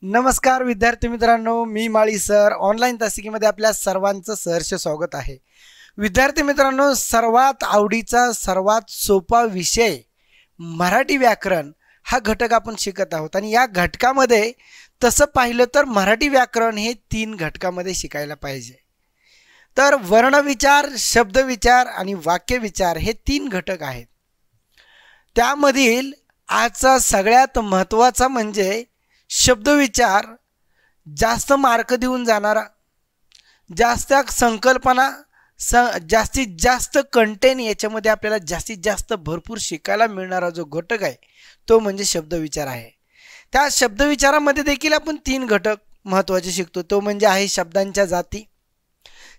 नमस्कार विद्यार्थी मित्रांनो, मी माळी सर ऑनलाईन तासिकेमध्ये आपल्या सर्वांचं सहर्ष स्वागत आहे। विद्यार्थी मित्रांनो, सर्वात आवडीचा सर्वात सोपा विषय मराठी व्याकरण हा घटक आपण शिकत आहोत आणि या घटकामध्ये तसं पाहिलं तर मराठी व्याकरण हे 3 घटकामध्ये शिकायला पाहिजे। तर वर्णविचार, शब्दविचार आणि वाक्यविचार हे 3 घटक आहेत। त्यामधील आजचा सगळ्यात महत्त्वाचा म्हणजे शब्दविचार, जास्त मार्क देऊन जाणारा, जास्त संकल्पना, जास्तीत जास्त कंटेंट याच्यामध्ये आपल्याला जास्तीत जास्त भरपूर शिकायला मिळणारा जो घटक आहे तो म्हणजे शब्दविचार आहे। त्या शब्दविचारामध्ये देखील आपण 3 घटक महत्त्वाचे शिकतो। तो म्हणजे आहे शब्दांच्या जाती,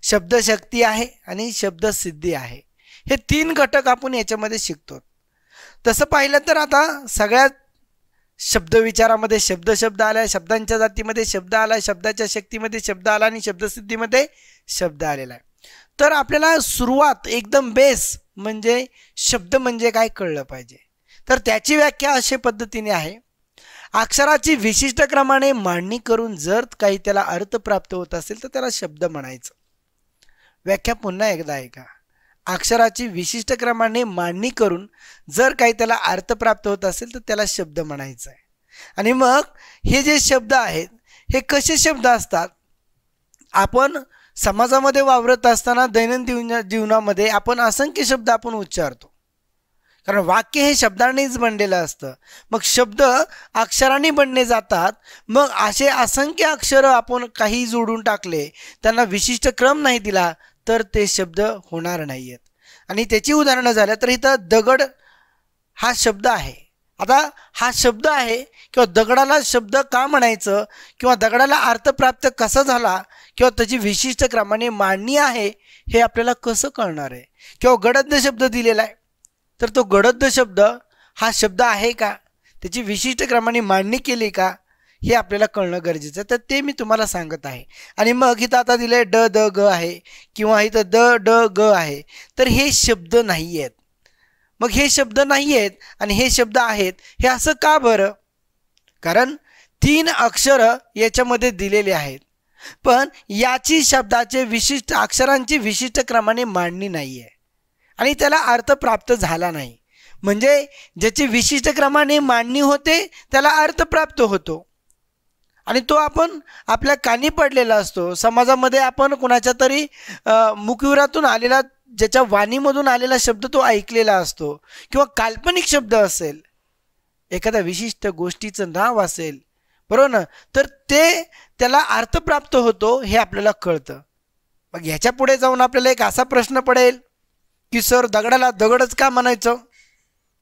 शब्दशक्ती आहे आणि शब्दसिद्धी आहे। हे 3 घटक आपण याच्यामध्ये शिकतो। तसं पाहिलं तर आता सगळ्यात शब्दविचारामध्ये शब्द आला, शब्दांच्या जातीमध्ये शब्द आला, शब्दाच्या शक्तीमध्ये शब्द आला आणि शब्दसिद्धीमध्ये शब्द आलेला आहे। तर आपल्याला सुरुवात एकदम बेस म्हणजे शब्द म्हणजे काय कळलं पाहिजे। तर त्याची व्याख्या अशा पद्धतीने आहे, अक्षराची विशिष्ट क्रमाने मांडणी करून जर काही त्याला अर्थ प्राप्त होत असेल तर त्याला शब्द म्हणायचं। व्याख्या पुन्हा एकदा ऐका, अक्षराची विशिष्ट क्रमाने मांडणी करून जर काही त्याला अर्थ प्राप्त होत असेल तर त्याला शब्द म्हणायचं आहे। आणि मग हे जे शब्द आहेत हे कसे शब्द असतात, आपण समाजामध्ये वावरत असताना दैनंदिन जीवनामध्ये आपण असंख्य शब्द आपण उच्चारतो, कारण वाक्य हे शब्दांनीच बनलेलं असतं। मग शब्द अक्षरांनी बनले जातात। मग असे असंख्य अक्षर आपण काही जोडून टाकले, त्यांना विशिष्ट क्रम नाही दिला तर ते शब्द होणार नाहीत। आणि त्याची उदाहरणं झालं तर इथं दगड हा शब्द आहे। आता हा शब्द आहे किंवा दगडाला शब्द का म्हणायचं किंवा दगडाला अर्थ प्राप्त कसा झाला किंवा त्याची विशिष्ट क्रमाने मांडणी आहे हे आपल्याला कसं कळणार आहे। किंवा गडद शब्द दिलेला आहे तर तो गडद शब्द हा शब्द आहे का, त्याची विशिष्ट क्रमाने मांडणी केली का, हे आपल्याला कळणं गरजेचं आहे। तर ते मी तुम्हाला सांगत आहे। आणि मग इथं आता दिले ड द ग आहे किंवा इथं द ड ग आहे, तर हे शब्द नाही आहेत। मग हे शब्द नाही आहेत आणि हे शब्द आहेत, हे असं का बरं? कारण 3 अक्षर याच्यामध्ये दिलेले आहेत, पण याची शब्दाचे विशिष्ट अक्षरांची विशिष्ट क्रमाने मांडणी नाही आहे आणि त्याला अर्थ प्राप्त झाला नाही। म्हणजे ज्याची विशिष्ट क्रमाने मांडणी होते त्याला अर्थ प्राप्त होतो आणि तो आपण आपल्या कानी पडलेला असतो। समाजामध्ये आपण कुणाच्या तरी मुखविरातून आलेला, ज्याच्या वाणीमधून आलेला शब्द तो ऐकलेला असतो किंवा काल्पनिक शब्द असेल, एखाद्या विशिष्ट गोष्टीचं नाव असेल, बरोबर ना, तर ते त्याला अर्थ प्राप्त होतो हे आपल्याला कळतं। मग ह्याच्या पुढे जाऊन आपल्याला एक असा प्रश्न पडेल की सर दगडाला दगडच का म्हणायचं,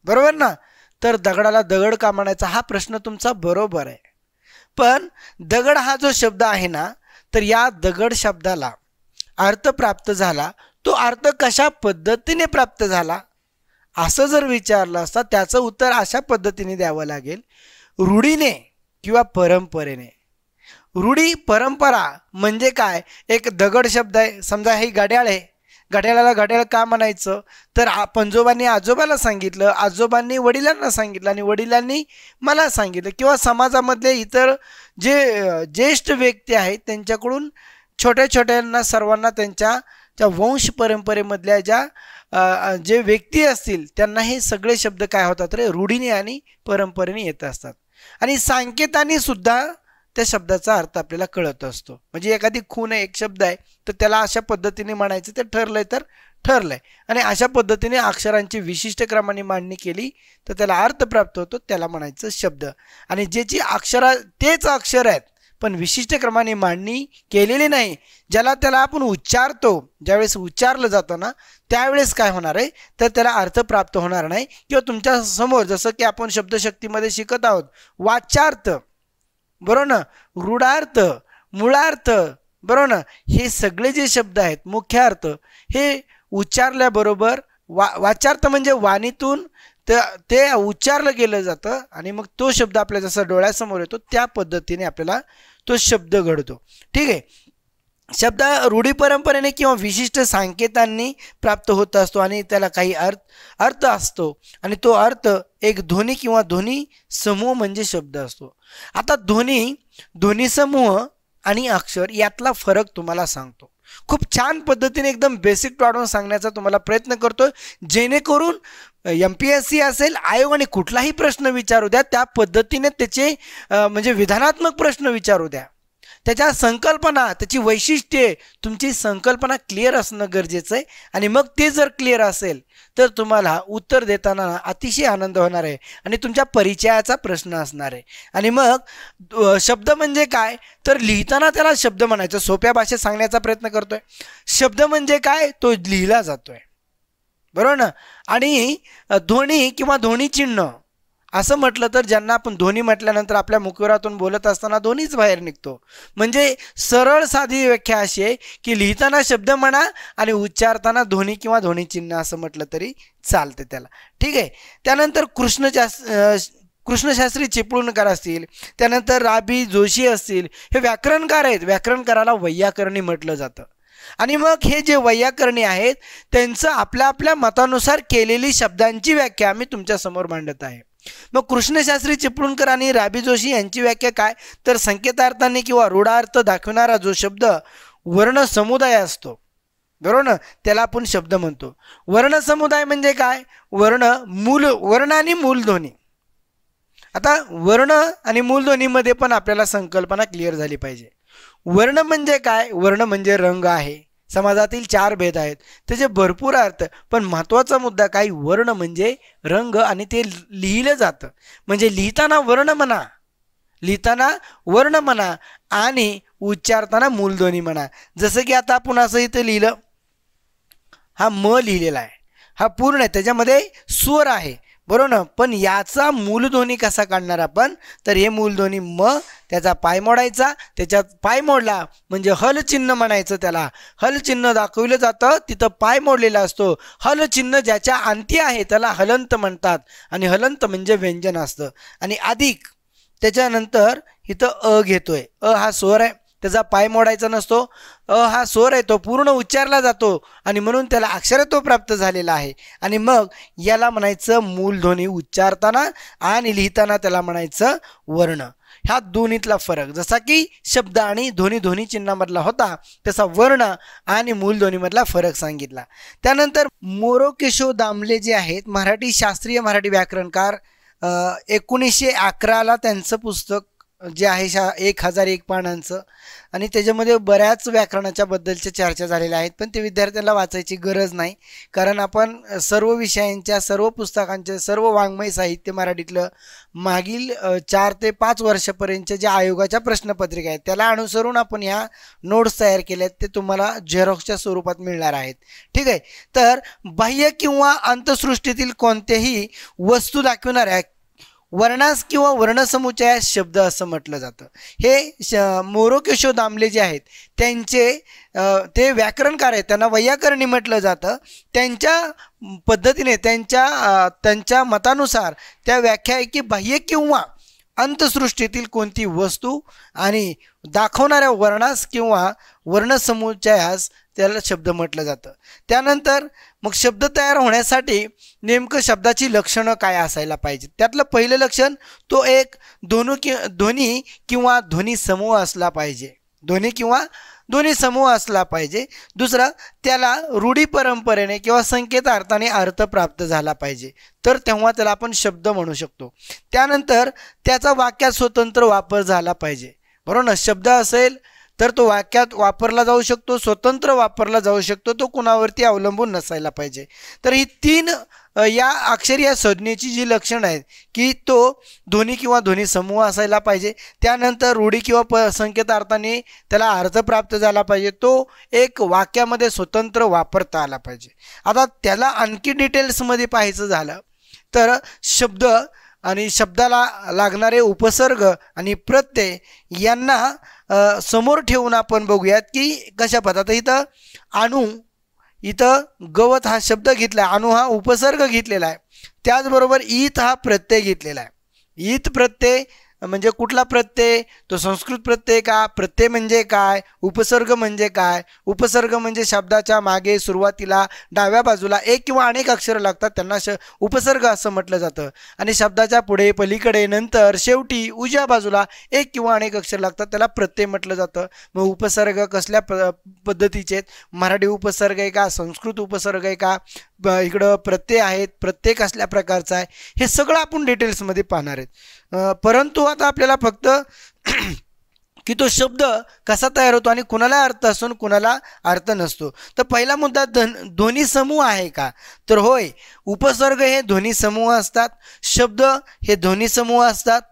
बरोबर ना? तर दगडाला दगड का म्हणायचा हा प्रश्न तुमचा बरोबर आहे, पण दगड हा जो शब्द आहे ना, तर या दगड शब्दाला अर्थ प्राप्त झाला, तो अर्थ कशा पद्धतीने प्राप्त झाला असं जर विचारलं असता त्याचं उत्तर अशा पद्धतीने द्यावं लागेल, रूढीने किंवा परंपरेने। रूढी परंपरा म्हणजे काय, एक दगड शब्द आहे, समजा ही घड्याळ आहे, घड्याळाला घड्याळ का म्हणायचं, तर पंजोबांनी आजोबाला सांगितलं, आजोबांनी वडिलांना सांगितलं आणि वडिलांनी मला सांगितलं, किंवा समाजामधले इतर जे ज्येष्ठ व्यक्ती आहेत त्यांच्याकडून छोट्या छोट्यांना सर्वांना त्यांच्या वंश परंपरेमधल्या जे व्यक्ती असतील त्यांना हे सगळे शब्द काय होतात रे, रूढीने आणि परंपरेने येत असतात। आणि संकेतांनी सुद्धा त्या शब्दाचा अर्थ आपल्याला कळत असतो। म्हणजे एखादी खून आहे, एक शब्द आहे, तर त्याला अशा पद्धतीने म्हणायचं, ते ठरलंय तर ठरलंय, आणि अशा पद्धतीने अक्षरांची विशिष्ट क्रमाने मांडणी केली तर त्याला अर्थ प्राप्त होतो, त्याला म्हणायचं शब्द। आणि ज्याची तेच अक्षर आहेत पण विशिष्ट क्रमाने मांडणी केलेली नाही, ज्याला त्याला आपण उच्चारतो, ज्यावेळेस उच्चारलं जातं ना त्यावेळेस काय होणार आहे, तर त्याला अर्थ प्राप्त होणार नाही। किंवा तुमच्या समोर जसं की आपण शब्दशक्तीमध्ये शिकत आहोत, वाच्यार्थ, बरोबर ना, रूढार्थ, मूळार्थ, बरोबर ना, हे सगळे जे शब्द आहेत मुख्यार्थ हे उच्चारल्याबरोबर वाच्यार्थ म्हणजे वाणीतून ते उच्चारलं गेलं जातं आणि मग तो शब्द आपल्या जसा डोळ्यासमोर येतो त्या पद्धतीने आपल्याला तो शब्द घडतो। ठीक आहे, शब्द रूढी परंपरेने किंवा विशिष्ट संकेतांनी प्राप्त होत असतो आणि त्याला काही अर्थ असतो आणि तो अर्थ एक ध्वनी किंवा ध्वनी समूह म्हणजे शब्द असतो। आता ध्वनी ध्वनिसमूह आणि अक्षर यातला फरक तुम्हाला सांगतो. खूप छान पद्धतीने एकदम बेसिक वाढवून सांगण्याचा तुम्हाला प्रयत्न करतो, जेणेकरून MPSC असेल, आयोग आणि कुठलाही प्रश्न विचारू द्या त्या पद्धतीने त्याचे म्हणजे विधानात्मक प्रश्न विचारू द्या, त्याच्या संकल्पना, त्याची वैशिष्ट्ये, तुमची संकल्पना क्लिअर असणं गरजेचं आहे. आणि मग ते जर क्लिअर असेल तर तुम्हाला उत्तर देताना अतिशय आनंद होणार आहे आणि तुमच्या परिचयाचा प्रश्न असणार आहे. आणि मग शब्द म्हणजे काय, तर लिहिताना त्याला शब्द म्हणायचं. सोप्या भाषेत सांगण्याचा प्रयत्न करतोय. शब्द म्हणजे काय, तो लिहिला जातोय, बरोबर ना. आणि ध्वनी किंवा ध्वनी चिन्ह असं म्हटलं तर ज्यांना आपण ध्वनी म्हटल्यानंतर आपल्या मुखवरातून बोलत असताना ध्वनीच बाहेर निघतो. म्हणजे सरळ साधी व्याख्या अशी आहे की लिहिताना शब्द म्हणा आणि उच्चारताना ध्वनी किंवा ध्वनी चिन्ह असं म्हटलं तरी चालते त्याला. ठीक आहे. त्यानंतर कृष्णशास्त्री चिपळूणकर असतील, त्यानंतर राबी जोशी असतील, हे व्याकरणकार आहेत. व्याकरणकाराला वैयाकरणी म्हटलं जातं. आणि मग हे जे वैयाकरणी आहेत त्यांचं आपल्या आपल्या मतानुसार केलेली शब्दांची व्याख्या मी तुमच्या समोर मांडत आहे. मग कृष्णशास्त्री चिपळूणकर आणि राबी जोशी यांची व्याख्या काय, तर संकेतार्थाने किंवा रूढार्थ दाखवणारा जो शब्द वर्ण समुदाय असतो, बरोबर ना, त्याला आपण शब्द म्हणतो. वर्ण समुदाय म्हणजे काय, वर्ण आणि मूलध्वनी. आता वर्ण आणि मूलध्वनीमध्ये पण आपल्याला संकल्पना क्लिअर झाली पाहिजे. वर्ण म्हणजे काय, वर्ण म्हणजे रंग आहे. समाजातील 4 भेद आहेत, त्याचे भरपूर अर्थ, पण महत्त्वाचा मुद्दा काय, वर्ण म्हणजे रंग आणि ते लिहिलं जातं. म्हणजे लिहिताना वर्ण म्हणा आणि उच्चारताना मूलध्वनी म्हणा. जसं की आता आपण असं इथं लिहिलं, हा म लिहिलेला आहे, हा पूर्ण आहे, त्याच्यामध्ये स्वर आहे, बरोबर ना. पण याचा मूलध्वनी कसा काढणार आपण, तर हे मूलध्वनी म, त्याचा पाय मोडायचा, त्याच्यात पाय मोडला म्हणजे हल चिन्ह म्हणायचं. त्याला हल चिन्ह दाखवलं जातं, तिथं पाय मोडलेला असतो. हल चिन्ह ज्याच्या अंती आहे त्याला हलंत म्हणतात आणि हलंत म्हणजे व्यंजन असतं. आणि अधिक त्याच्यानंतर इथं अ घेतोय, अ हा स्वर आहे, त्याचा पाय मोडायचा नसतो. हा स्वर आहे, तो पूर्ण उच्चारला जातो आणि म्हणून त्याला अक्षरत्व प्राप्त झालेला आहे. आणि मग याला म्हणायचं मूलध्वनी उच्चारताना आणि लिहिताना त्याला म्हणायचं वर्ण. ह्या दोन्हीतला फरक, जसा की शब्द आणि ध्वनी चिन्हामधला होता तसा वर्ण आणि मूलध्वनीमधला फरक सांगितला. त्यानंतर मोरोकेशो दामले जे आहेत, शास्त्रीय मराठी व्याकरणकार, 1911ला त्यांचं पुस्तक जे आहे 1001 पानांचं, आणि त्याच्यामध्ये बऱ्याच व्याकरणाच्या बद्दलच्या चर्चा झालेल्या आहेत. पण ते विद्यार्थ्यांना वाचायची गरज नाही, कारण आपण सर्व विषयांच्या, सर्व पुस्तकांचे, सर्व वाङ्मय साहित्य मराठीतलं मागील 4 ते 5 वर्षापर्यंतच्या ज्या आयोगाच्या प्रश्नपत्रिका आहेत त्याला अनुसरून आपण ह्या नोट्स तयार केल्या आहेत. ते तुम्हाला झेरॉक्सच्या स्वरूपात मिळणार आहेत. ठीक आहे. तर बाह्य किंवा अंतसृष्टीतील कोणत्याही वस्तू दाखवणाऱ्या वर्णास किंवा वर्णसमुच्चयास शब्द असं म्हटलं जातं. हे मोरोकेशो दामले जे आहेत त्यांचे ते व्याकरणकार आहेत, त्यांना वैयाकरणी म्हटलं जातं. त्यांच्या पद्धतीने, त्यांच्या मतानुसार त्या व्याख्या आहे की बाह्य किंवा अंतसृष्टीतील कोणती वस्तू आणि दाखवणाऱ्या वर्णास किंवा वर्णसमुच्चयास त्याला शब्द म्हटलं जातं. त्यानंतर मग शब्द तयार होण्यासाठी नेमकं शब्दाची लक्षणं काय असायला पाहिजे. त्यातलं पहिलं लक्षण, तो एक ध्वनी किंवा ध्वनी समूह असला पाहिजे. ध्वनी किंवा ध्वनी समूह असला पाहिजे. दुसरं, त्याला रूढी परंपरेने किंवा संकेतार्थाने अर्थ प्राप्त झाला पाहिजे, तर तेव्हा त्याला आपण शब्द म्हणू शकतो. त्यानंतर त्याचा वाक्यात स्वतंत्र वापर झाला पाहिजे, बरोबर ना. शब्द असेल तर तो वाक्यात वापरला जाऊ शकतो, स्वतंत्र वापरला जाऊ शकतो, तो कुणावरती अवलंबून नसायला पाहिजे. तर ही 3 या अक्षरी या संज्ञेची जी लक्षणं आहेत की तो ध्वनी किंवा ध्वनी समूह असायला पाहिजे. त्यानंतर रूढी किंवा संकेतार्थाने त्याला अर्थ प्राप्त झाला पाहिजे, तो एक वाक्यामध्ये स्वतंत्र वापरता आला पाहिजे. आता त्याला आणखी डिटेल्समध्ये पाहायचं झालं तर शब्द आणि शब्दाला लागणारे उपसर्ग आणि प्रत्यय यांना समोर ठेवून आपण बघूयात की कशा पद्धत. इथं अणु, इथं गवत हा शब्द घेतला आहे, अणु हा उपसर्ग घेतलेला आहे. त्याचबरोबर ईत हा प्रत्यय घेतलेला आहे. ईत प्रत्यय म्हणजे कुठला प्रत्यय, तो संस्कृत प्रत्यय का, प्रत्यय म्हणजे काय, उपसर्ग म्हणजे काय. उपसर्ग म्हणजे शब्दाच्या मागे सुरुवातीला डाव्या बाजूला एक किंवा अनेक अक्षरं लागतात, त्यांना उपसर्ग असं म्हटलं जातं. आणि शब्दाच्या पुढे, पलीकडे, नंतर, शेवटी, उजव्या बाजूला एक किंवा अनेक अक्षर लागतात, त्याला प्रत्यय म्हटलं जातं. मग उपसर्ग कसल्या पद्धतीचे आहेत, मराठी उपसर्ग आहे का, संस्कृत उपसर्ग आहे का, इकडं प्रत्यय आहेत, प्रत्यय कसल्या प्रकारचा आहे, हे सगळं आपण डिटेल्समध्ये पाहणार आहेत. परंतु आता आपल्याला फक्त की तो शब्द कसा तयार होतो आणि कुणाला अर्थ असतो आणि कुणाला अर्थ नसतो. तर पहिला मुद्दा, ध्वनी समूह आहे का, तर होय, उपसर्ग हे ध्वनी समूह असतात, शब्द हे ध्वनी समूह असतात,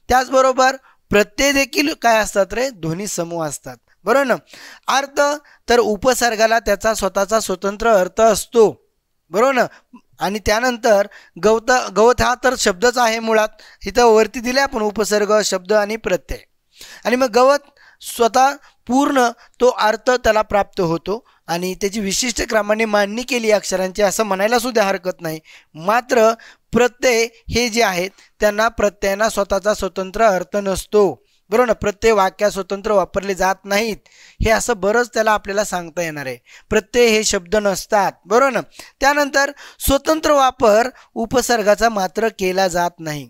त्याचबरोबर प्रत्यय देखील काय असतात रे, ध्वनी समूह असतात, बरोबर ना. अर्थ, तर उपसर्गाला त्याचा स्वतःचा स्वतंत्र अर्थ असतो, बरोबर ना. आणि त्यानंतर गवत हा तर शब्दच आहे मुळात, इथं वरती दिले आपण उपसर्ग, शब्द आणि प्रत्यय. आणि मग गवत स्वतः पूर्ण तो अर्थ त्याला प्राप्त होतो आणि त्याची विशिष्ट क्रमाने मांडणी केली अक्षरांची असं म्हणायला सुद्धा हरकत नाही. मात्र प्रत्यय हे जे आहेत त्यांना प्रत्ययांना स्वतःचा स्वतंत्र अर्थ नसतो, बरोबर ना. प्रत्यय वाक्यात स्वतंत्र वापरले जात नाहीत, हे असं बरंच त्याला आपल्याला सांगता येणार आहे. प्रत्यय हे शब्द नसतात, बरोबर ना. त्यानंतर स्वतंत्र वापर उपसर्गाचा मात्र केला जात नाही,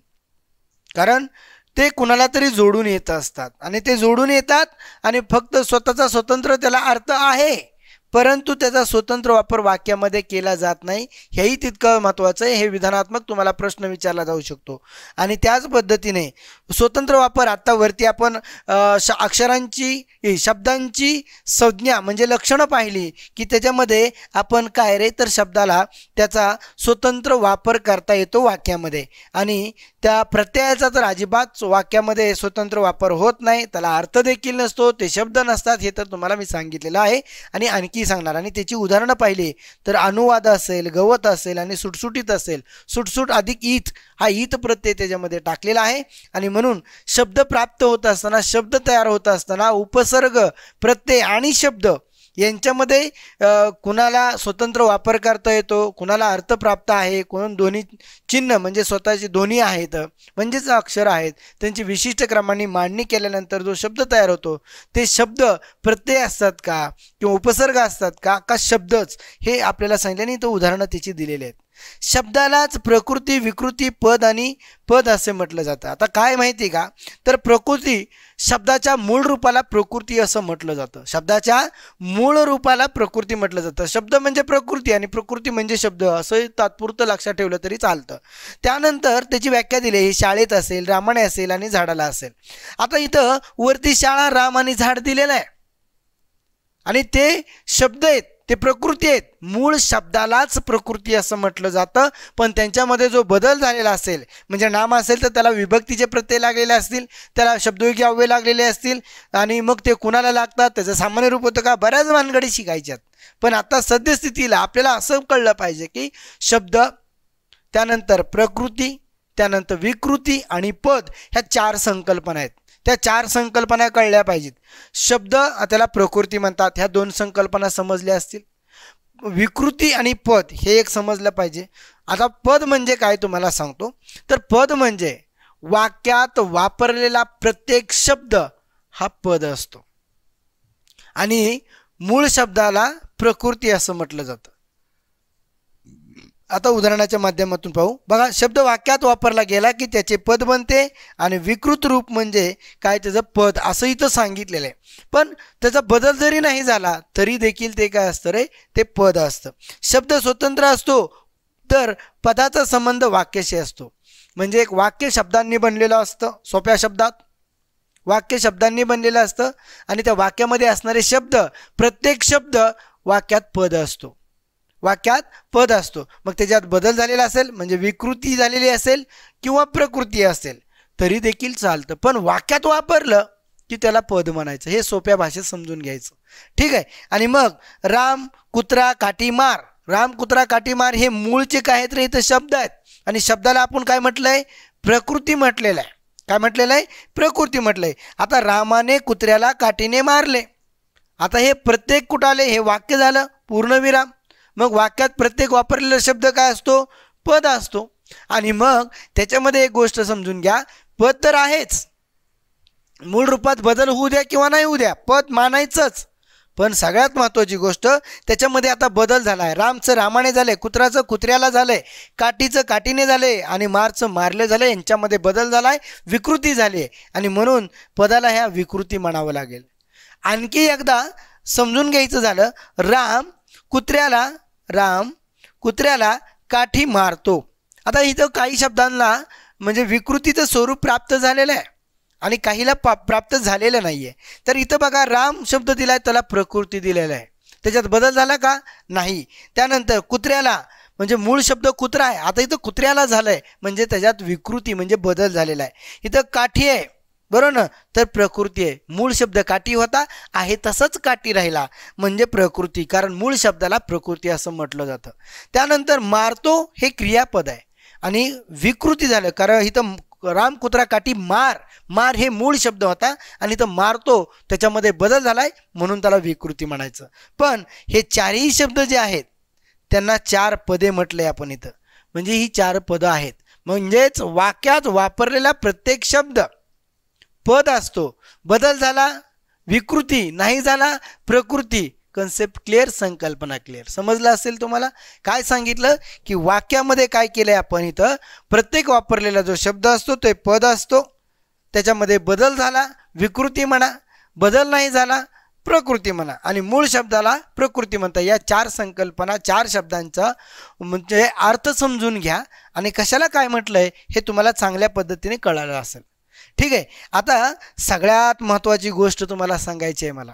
कारण ते कुणाला तरी जोडून येत असतात आणि ते जोडून येतात आणि फक्त स्वतःचा स्वतंत्र त्याला अर्थ आहे, परंतु त्याचा स्वतंत्र वापर वाक्यामध्ये केला जात नाही, हेही तितकं महत्त्वाचं आहे. हे विधानात्मक तुम्हाला प्रश्न विचारला जाऊ शकतो. आणि त्याच पद्धतीने स्वतंत्र वापर, आता वरती आपण अक्षरांची, शब्दांची संज्ञा म्हणजे लक्षणं पाहिली की त्याच्यामध्ये आपण काय रे, तर शब्दाला त्याचा स्वतंत्र वापर करता येतो वाक्यामध्ये, आणि त्या प्रत्ययाचा तर अजिबात वाक्यामध्ये स्वतंत्र वापर होत नाही, त्याला अर्थ देखील नसतो, ते शब्द नसतात, हे तर तुम्हाला मी सांगितलेलं आहे आणि आणखी सांगणार. आणि त्याची उदाहरणं पाहिली तर अनुवाद असेल, गवत असेल आणि सुटसुटीत असेल. सुटसुट अधिक ईत, हा ईत प्रत्यय त्याच्यामध्ये टाकलेला आहे. आणि म्हणून शब्द प्राप्त होत असताना, शब्द तयार होत असताना उपसर्ग, प्रत्यय आणि शब्द यांच्यामध्ये कुणाला स्वतंत्र वापर करता येतो, कुणाला अर्थ प्राप्त आहे, कोण दोन्ही चिन्ह म्हणजे स्वतःचे दोन्ही आहेत म्हणजेच अक्षर आहेत, त्यांची विशिष्ट क्रमाने मांडणी केल्यानंतर जो शब्द तयार होतो ते शब्द प्रत्यय असतात का किंवा उपसर्ग असतात का का शब्दच, हे आपल्याला सांगितले आणि तो उदाहरणं त्याची दिलेली आहेत. शब्दालाच प्रकृती, विकृती, पद आणि पद असे म्हटलं जातं. आता काय माहिती का, तर प्रकृती, शब्दाच्या मूळ रूपाला प्रकृती असं म्हटलं जातं. शब्दाच्या मूळ रूपाला प्रकृती म्हटलं जातं. शब्द म्हणजे प्रकृती आणि प्रकृती म्हणजे शब्द असं तात्पुरतं लक्षात ठेवलं तरी चालतं. त्यानंतर त्याची व्याख्या दिली, ही शाळेत असेल, रामाने असेल आणि झाडाला असेल. आता इथं वरती शाळा, राम आणि झाड दिलेलं आहे आणि ते शब्द आहेत, ते प्रकृती आहेत. मूळ शब्दालाच प्रकृती असं म्हटलं जातं, पण त्यांच्यामध्ये जो बदल झालेला असेल, म्हणजे नाम असेल तर त्याला विभक्तीचे प्रत्यय लागलेले असतील, त्याला शब्दयोगी अव्यय लागलेले असतील आणि मग ते कुणाला लागतात, त्याचं सामान्य रूप होतं का, बऱ्याच भानगडी शिकायच्यात. पण आता सद्यस्थितीला आपल्याला असं कळलं पाहिजे की शब्द, त्यानंतर प्रकृती, त्यानंतर विकृती आणि पद, ह्या 4 संकल्पना आहेत. त्या 4 संकल्पना कळल्या पाहिजेत. शब्द त्याला प्रकृती म्हणतात, ह्या 2 संकल्पना समजल्या असतील. विकृती आणि पद हे एक समजलं पाहिजे. आता पद म्हणजे काय तुम्हाला सांगतो, तर पद म्हणजे वाक्यात वापरलेला प्रत्येक शब्द हा पद असतो आणि मूळ शब्दाला प्रकृती असं म्हटलं जातं. आता उदाहरणाच्या माध्यमातून पाहू. बघा, शब्द वाक्यात वापरला गेला की त्याचे पद बनते आणि विकृत रूप म्हणजे काय, त्याचं पद असं इथं सांगितलेलं आहे. पण त्याचा बदल जरी नाही झाला तरी देखील ते काय असतं रे, ते पद असतं. शब्द स्वतंत्र असतो तर पदाचा संबंध वाक्याशी असतो. म्हणजे एक वाक्य शब्दांनी बनलेलं असतं, सोप्या शब्दात वाक्य शब्दांनी बनलेलं असतं आणि त्या वाक्यामध्ये असणारे शब्द, प्रत्येक शब्द वाक्यात पद असतो, वाक्यात पद असतो. मग त्याच्यात बदल झालेला असेल म्हणजे विकृती झालेली असेल किंवा प्रकृती असेल तरी देखील चालतं, पण वाक्यात वापरलं की त्याला पद म्हणायचं. हे सोप्या भाषेत समजून घ्यायचं, ठीक आहे. आणि मग राम कुत्रा काठी मार, राम कुत्रा काठी मार हे मूळचे काय आहेत रे, इथं शब्द आहेत आणि शब्दाला आपण काय म्हटलंय, प्रकृती म्हटलेलं आहे. काय म्हटलेलं आहे, प्रकृती म्हटलंय. आता रामाने कुत्र्याला काठीने मारले, आता हे प्रत्येक कुठं आले, हे वाक्य झालं पूर्णविराम. मग वाक्यात प्रत्येक वापरलेला शब्द काय असतो, पद असतो. आणि मग त्याच्यामध्ये एक गोष्ट समजून घ्या, पद तर आहेच मूळ रूपात बदल होऊ द्या किंवा नाही होऊ द्या, पद मानायचंच. पण सगळ्यात महत्त्वाची गोष्ट त्याच्यामध्ये आता बदल झाला आहे. रामचं रामाने झाले, कुत्र्याचं कुत्र्याला झालंय, काठीचं काठीने झाले आणि मारचं मारले झाले. यांच्यामध्ये बदल झाला आहे, विकृती झाली आहे आणि म्हणून पदाला ह्या विकृती म्हणावं लागेल. आणखी एकदा समजून घ्यायचं झालं, राम कुत्र्याला काठी मारतो. आता इथं काही शब्दांना म्हणजे विकृतीचं स्वरूप प्राप्त झालेलं आहे आणि काहीला प्राप्त झालेलं नाही आहे. तर इथं बघा राम शब्द दिला आहे, त्याला प्रकृती दिलेला आहे, त्याच्यात बदल झाला का नाही. त्यानंतर कुत्र्याला म्हणजे मूळ शब्द कुत्रा आहे, आता इथं कुत्र्याला झालं आहे म्हणजे त्याच्यात विकृती म्हणजे बदल झालेला आहे. इथं काठी आहे बरोबर ना, तर प्रकृती आहे. मूळ शब्द काठी होता, आहे तसंच काठी राहिला म्हणजे प्रकृती, कारण मूळ शब्दाला प्रकृती असं म्हटलं जातं. त्यानंतर मारतो हे क्रियापद आहे आणि विकृती झालं, कारण इथं राम कुत्रा काठी मार हे मूळ शब्द होता आणि तो मारतो त्याच्यामध्ये बदल झालाय म्हणून त्याला विकृती म्हणायचं. पण हे चारही शब्द जे आहेत त्यांना चार पदे म्हटले आपण इथं, म्हणजे ही चार पदं आहेत. म्हणजेच वाक्यात वापरलेला प्रत्येक शब्द पद असतो. बदल झाला विकृती, नाही झाला प्रकृती. कन्सेप्ट क्लिअर, संकल्पना क्लिअर. समजलं असेल तुम्हाला. काय सांगितलं की वाक्यामध्ये काय केलंय आपण इथं, प्रत्येक वापरलेला जो शब्द असतो ते पद असतो, त्याच्यामध्ये बदल झाला विकृती म्हणा, बदल नाही झाला प्रकृती म्हणा आणि मूळ शब्दाला प्रकृती म्हणतात. या चार संकल्पना, चार शब्दांचा म्हणजे अर्थ समजून घ्या आणि कशाला काय म्हटलंय हे तुम्हाला चांगल्या पद्धतीने कळालं असेल. ठीक आहे. आता सगळ्यात महत्त्वाची गोष्ट तुम्हाला सांगायची आहे मला,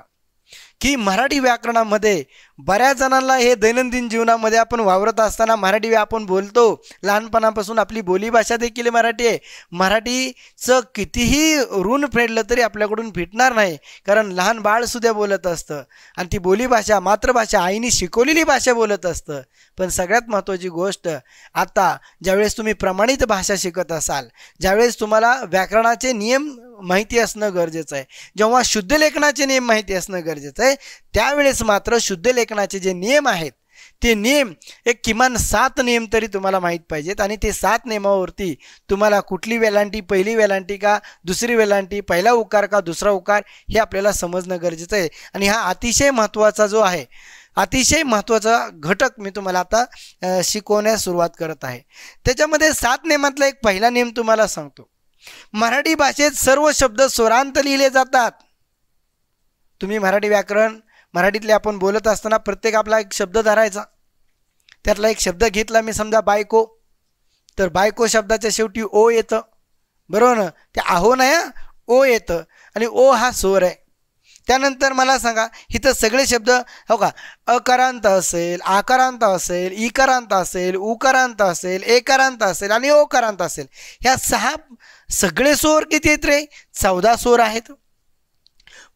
की मराठी व्याकरणामध्ये बऱ्याच जणांना हे दैनंदिन जीवनामध्ये आपण वावरत असताना मराठी आपण बोलतो, लहानपणापासून आपली बोलीभाषा देखील मराठी आहे. मराठीचं कितीही ऋण फेडलं तरी आपल्याकडून फिटणार नाही, कारण लहान बाळसुद्धा बोलत असतं आणि ती बोलीभाषा मातृभाषा आईने शिकवलेली भाषा बोलत असतं. पण सगळ्यात महत्त्वाची गोष्ट, आता ज्यावेळेस तुम्ही प्रमाणित भाषा शिकत असाल, ज्यावेळेस तुम्हाला व्याकरणाचे नियम माहिती असणं गरजेचं आहे, जेव्हा शुद्ध लेखनाचे नियम माहिती असणं गरजेचं आहे, त्यावेळेस मात्र शुद्ध लेखनाचे जे नियम आहेत ते नियम एक किमान 7 नियम तरी तुम्हाला माहीत पाहिजेत आणि ते 7 नियमावरती तुम्हाला कुठली वेलांटी, पहिली वेलांटी का दुसरी वेलांटी, पहिला उकार का दुसरा उकार हे आपल्याला समजणं गरजेचं आहे. आणि हा अतिशय महत्त्वाचा जो आहे, अतिशय महत्त्वाचा घटक मी तुम्हाला आता शिकवण्यास सुरुवात करत आहे. त्याच्यामध्ये 7 नियमातला एक पहिला नियम तुम्हाला सांगतो. मराठी भाषेत सर्व शब्द स्वरांत लिहिले जातात. तुम्ही मराठी व्याकरण मराठीतले आपण बोलत असताना प्रत्येक आपला एक शब्द धरायचा, त्यातला एक शब्द घेतला मी, समजा बायको, तर बायको शब्दाच्या शेवटी ओ येतं बरोबर ना, ते आहो नाही ओ येतं आणि ओ हा स्वर आहे. त्यानंतर मला सांगा इथं सगळे शब्द हो का, अकारांत असेल, आकारांत असेल, इकारांत असेल, उकारांत असेल, एकारांत असेल आणि ओकारांत असेल, ह्या 6 सगळे स्वर किती आहेत रे? 14 स्वर आहेत.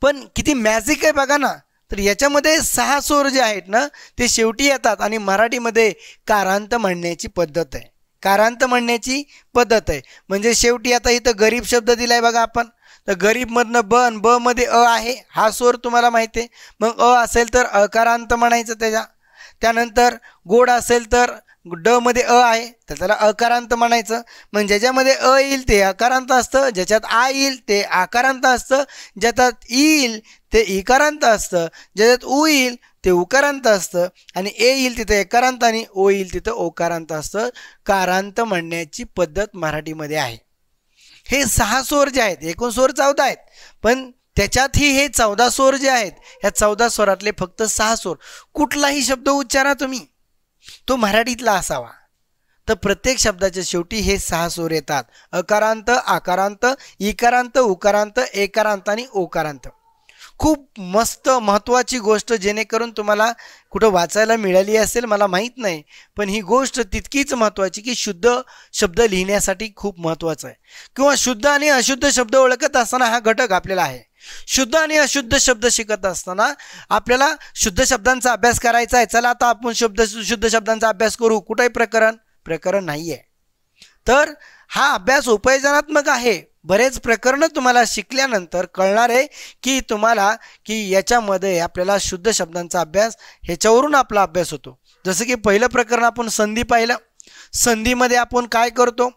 पण किती मॅजिक आहे बघा ना, तर याच्यामध्ये 6 स्वर जे आहेत ना ते शेवटी येतात आणि मराठीमध्ये कारांत म्हणण्याची पद्धत आहे. कारांत म्हणण्याची पद्धत आहे म्हणजे शेवटी आता इथं गरीब शब्द दिलाय बघा आपण, तर गरीबमधनं ब आणि ब मध्ये अ आहे, हा स्वर तुम्हाला माहिती आहे. मग अ असेल तर अकारांत म्हणायचं त्याच्या. त्यानंतर गोड असेल तर ड मध्ये अ आहे तर त्याला अकारांत म्हणायचं. मग ज्याच्यामध्ये अ येईल ते अकारांत असतं, ज्याच्यात आ येईल ते आकारांत असतं, ज्याच्यात ई येईल ते इकारांत असतं, ज्याच्यात उ येईल ते उकारांत असतं आणि ए येईल तिथं एकारांत आणि ओ येईल तिथं ओकारांत असतं. कारांत म्हणण्याची पद्धत मराठीमध्ये आहे. हे 6 स्वर जे आहेत, एकूण स्वर 14 आहेत, पण त्याच्यातही हे 14 स्वर जे आहेत, ह्या 14 स्वरातले फक्त 6 स्वर. कुठलाही शब्द उच्चारा तुम्ही, तो मराठीतला असावा. तर प्रत्येक शब्दाच्या शेवटी हे 6 स्वर येतात, अकारांत, आकारांत, इकारांत, उकारांत, एकारांत आणि ओकारांत. खूप मस्त महत्त्वाची गोष्ट, जेणेकरून तुम्हाला कुठं वाचायला मिळाली असेल मला माहीत नाही, पण ही गोष्ट तितकीच महत्त्वाची की शुद्ध शब्द लिहिण्यासाठी खूप महत्त्वाचं आहे. किंवा शुद्ध आणि अशुद्ध शब्द ओळखत असताना हा घटक आपल्याला आहे. शुद्ध आणि अशुद्ध शब्द शिकत असताना आपल्याला शुद्ध शब्दांचा अभ्यास करायचा आहे. चला आता आपण शुद्ध शब्दांचा अभ्यास करू. कुठंही प्रकरण नाही आहे, तर हा अभ्यास उपयोजनात्मक आहे. बरेच प्रकरणं तुम्हाला शिकल्यानंतर कळणार आहे की तुम्हाला की याच्यामध्ये आपल्याला शुद्ध शब्दांचा अभ्यास, ह्याच्यावरून आपला अभ्यास होतो. जसं की पहिलं प्रकरण आपण संधी पाहिलं. संधीमध्ये आपण काय करतो,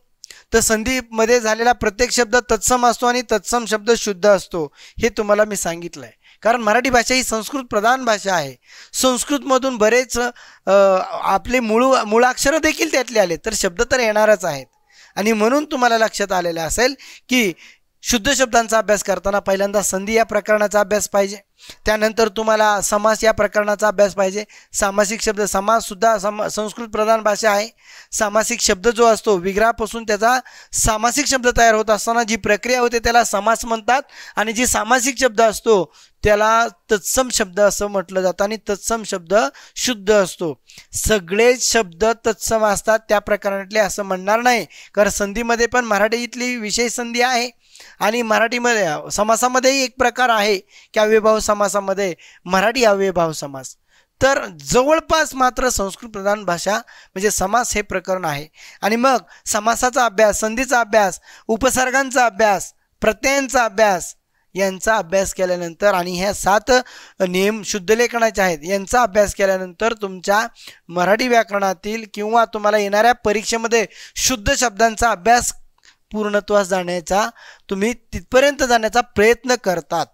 तर संधीमध्ये झालेला प्रत्येक शब्द तत्सम असतो आणि तत्सम शब्द शुद्ध असतो, हे तुम्हाला मी सांगितलं आहे. कारण मराठी भाषा ही संस्कृत प्रधान भाषा आहे. संस्कृतमधून बरेच आपले मूळाक्षरं देखील त्यातले आले, तर शब्द तर येणारच आहेत. आणि म्हणून तुम्हाला लक्षात आलेलं असेल की शुद्ध शब्दांचा अभ्यास करताना पहिल्यांदा संधी या प्रकरणाचा अभ्यास पाहिजे, त्यानंतर तुम्हाला समास या प्रकरणाचा अभ्यास पाहिजे. सामासिक शब्द, समाससुद्धा संस्कृत प्रधान भाषा आहे. सामासिक शब्द जो असतो विग्रहापासून त्याचा सामासिक शब्द तयार होत असताना जी प्रक्रिया होते त्याला समास म्हणतात, आणि जी सामासिक शब्द असतो त्याला तत्सम शब्द असं म्हटलं जातं, आणि तत्सम शब्द शुद्ध असतो. सगळे शब्द तत्सम असतात त्या प्रकरणातले असं म्हणणार नाही, कारण संधीमध्ये पण मराठीतली विशेष संधी आहे आणि मराठीमध्ये समासामध्येही एक प्रकार आहे की अव्ययभाव समासामध्ये मराठी अव्ययभाव समास. तर जवळपास मात्र संस्कृत प्रधान भाषा म्हणजे समास हे प्रकरण आहे. आणि मग समासाचा अभ्यास, संधीचा अभ्यास, उपसर्गांचा अभ्यास, प्रत्ययांचा अभ्यास यांचा अभ्यास केल्यानंतर आणि ह्या 7 नियम शुद्धलेखनाचे आहेत यांचा अभ्यास केल्यानंतर तुमच्या मराठी व्याकरणातील किंवा तुम्हाला येणाऱ्या परीक्षेमध्ये शुद्ध शब्दांचा अभ्यास पूर्णत्वास जाण्याचा, तुम्ही तिथपर्यंत जाण्याचा प्रयत्न करतात.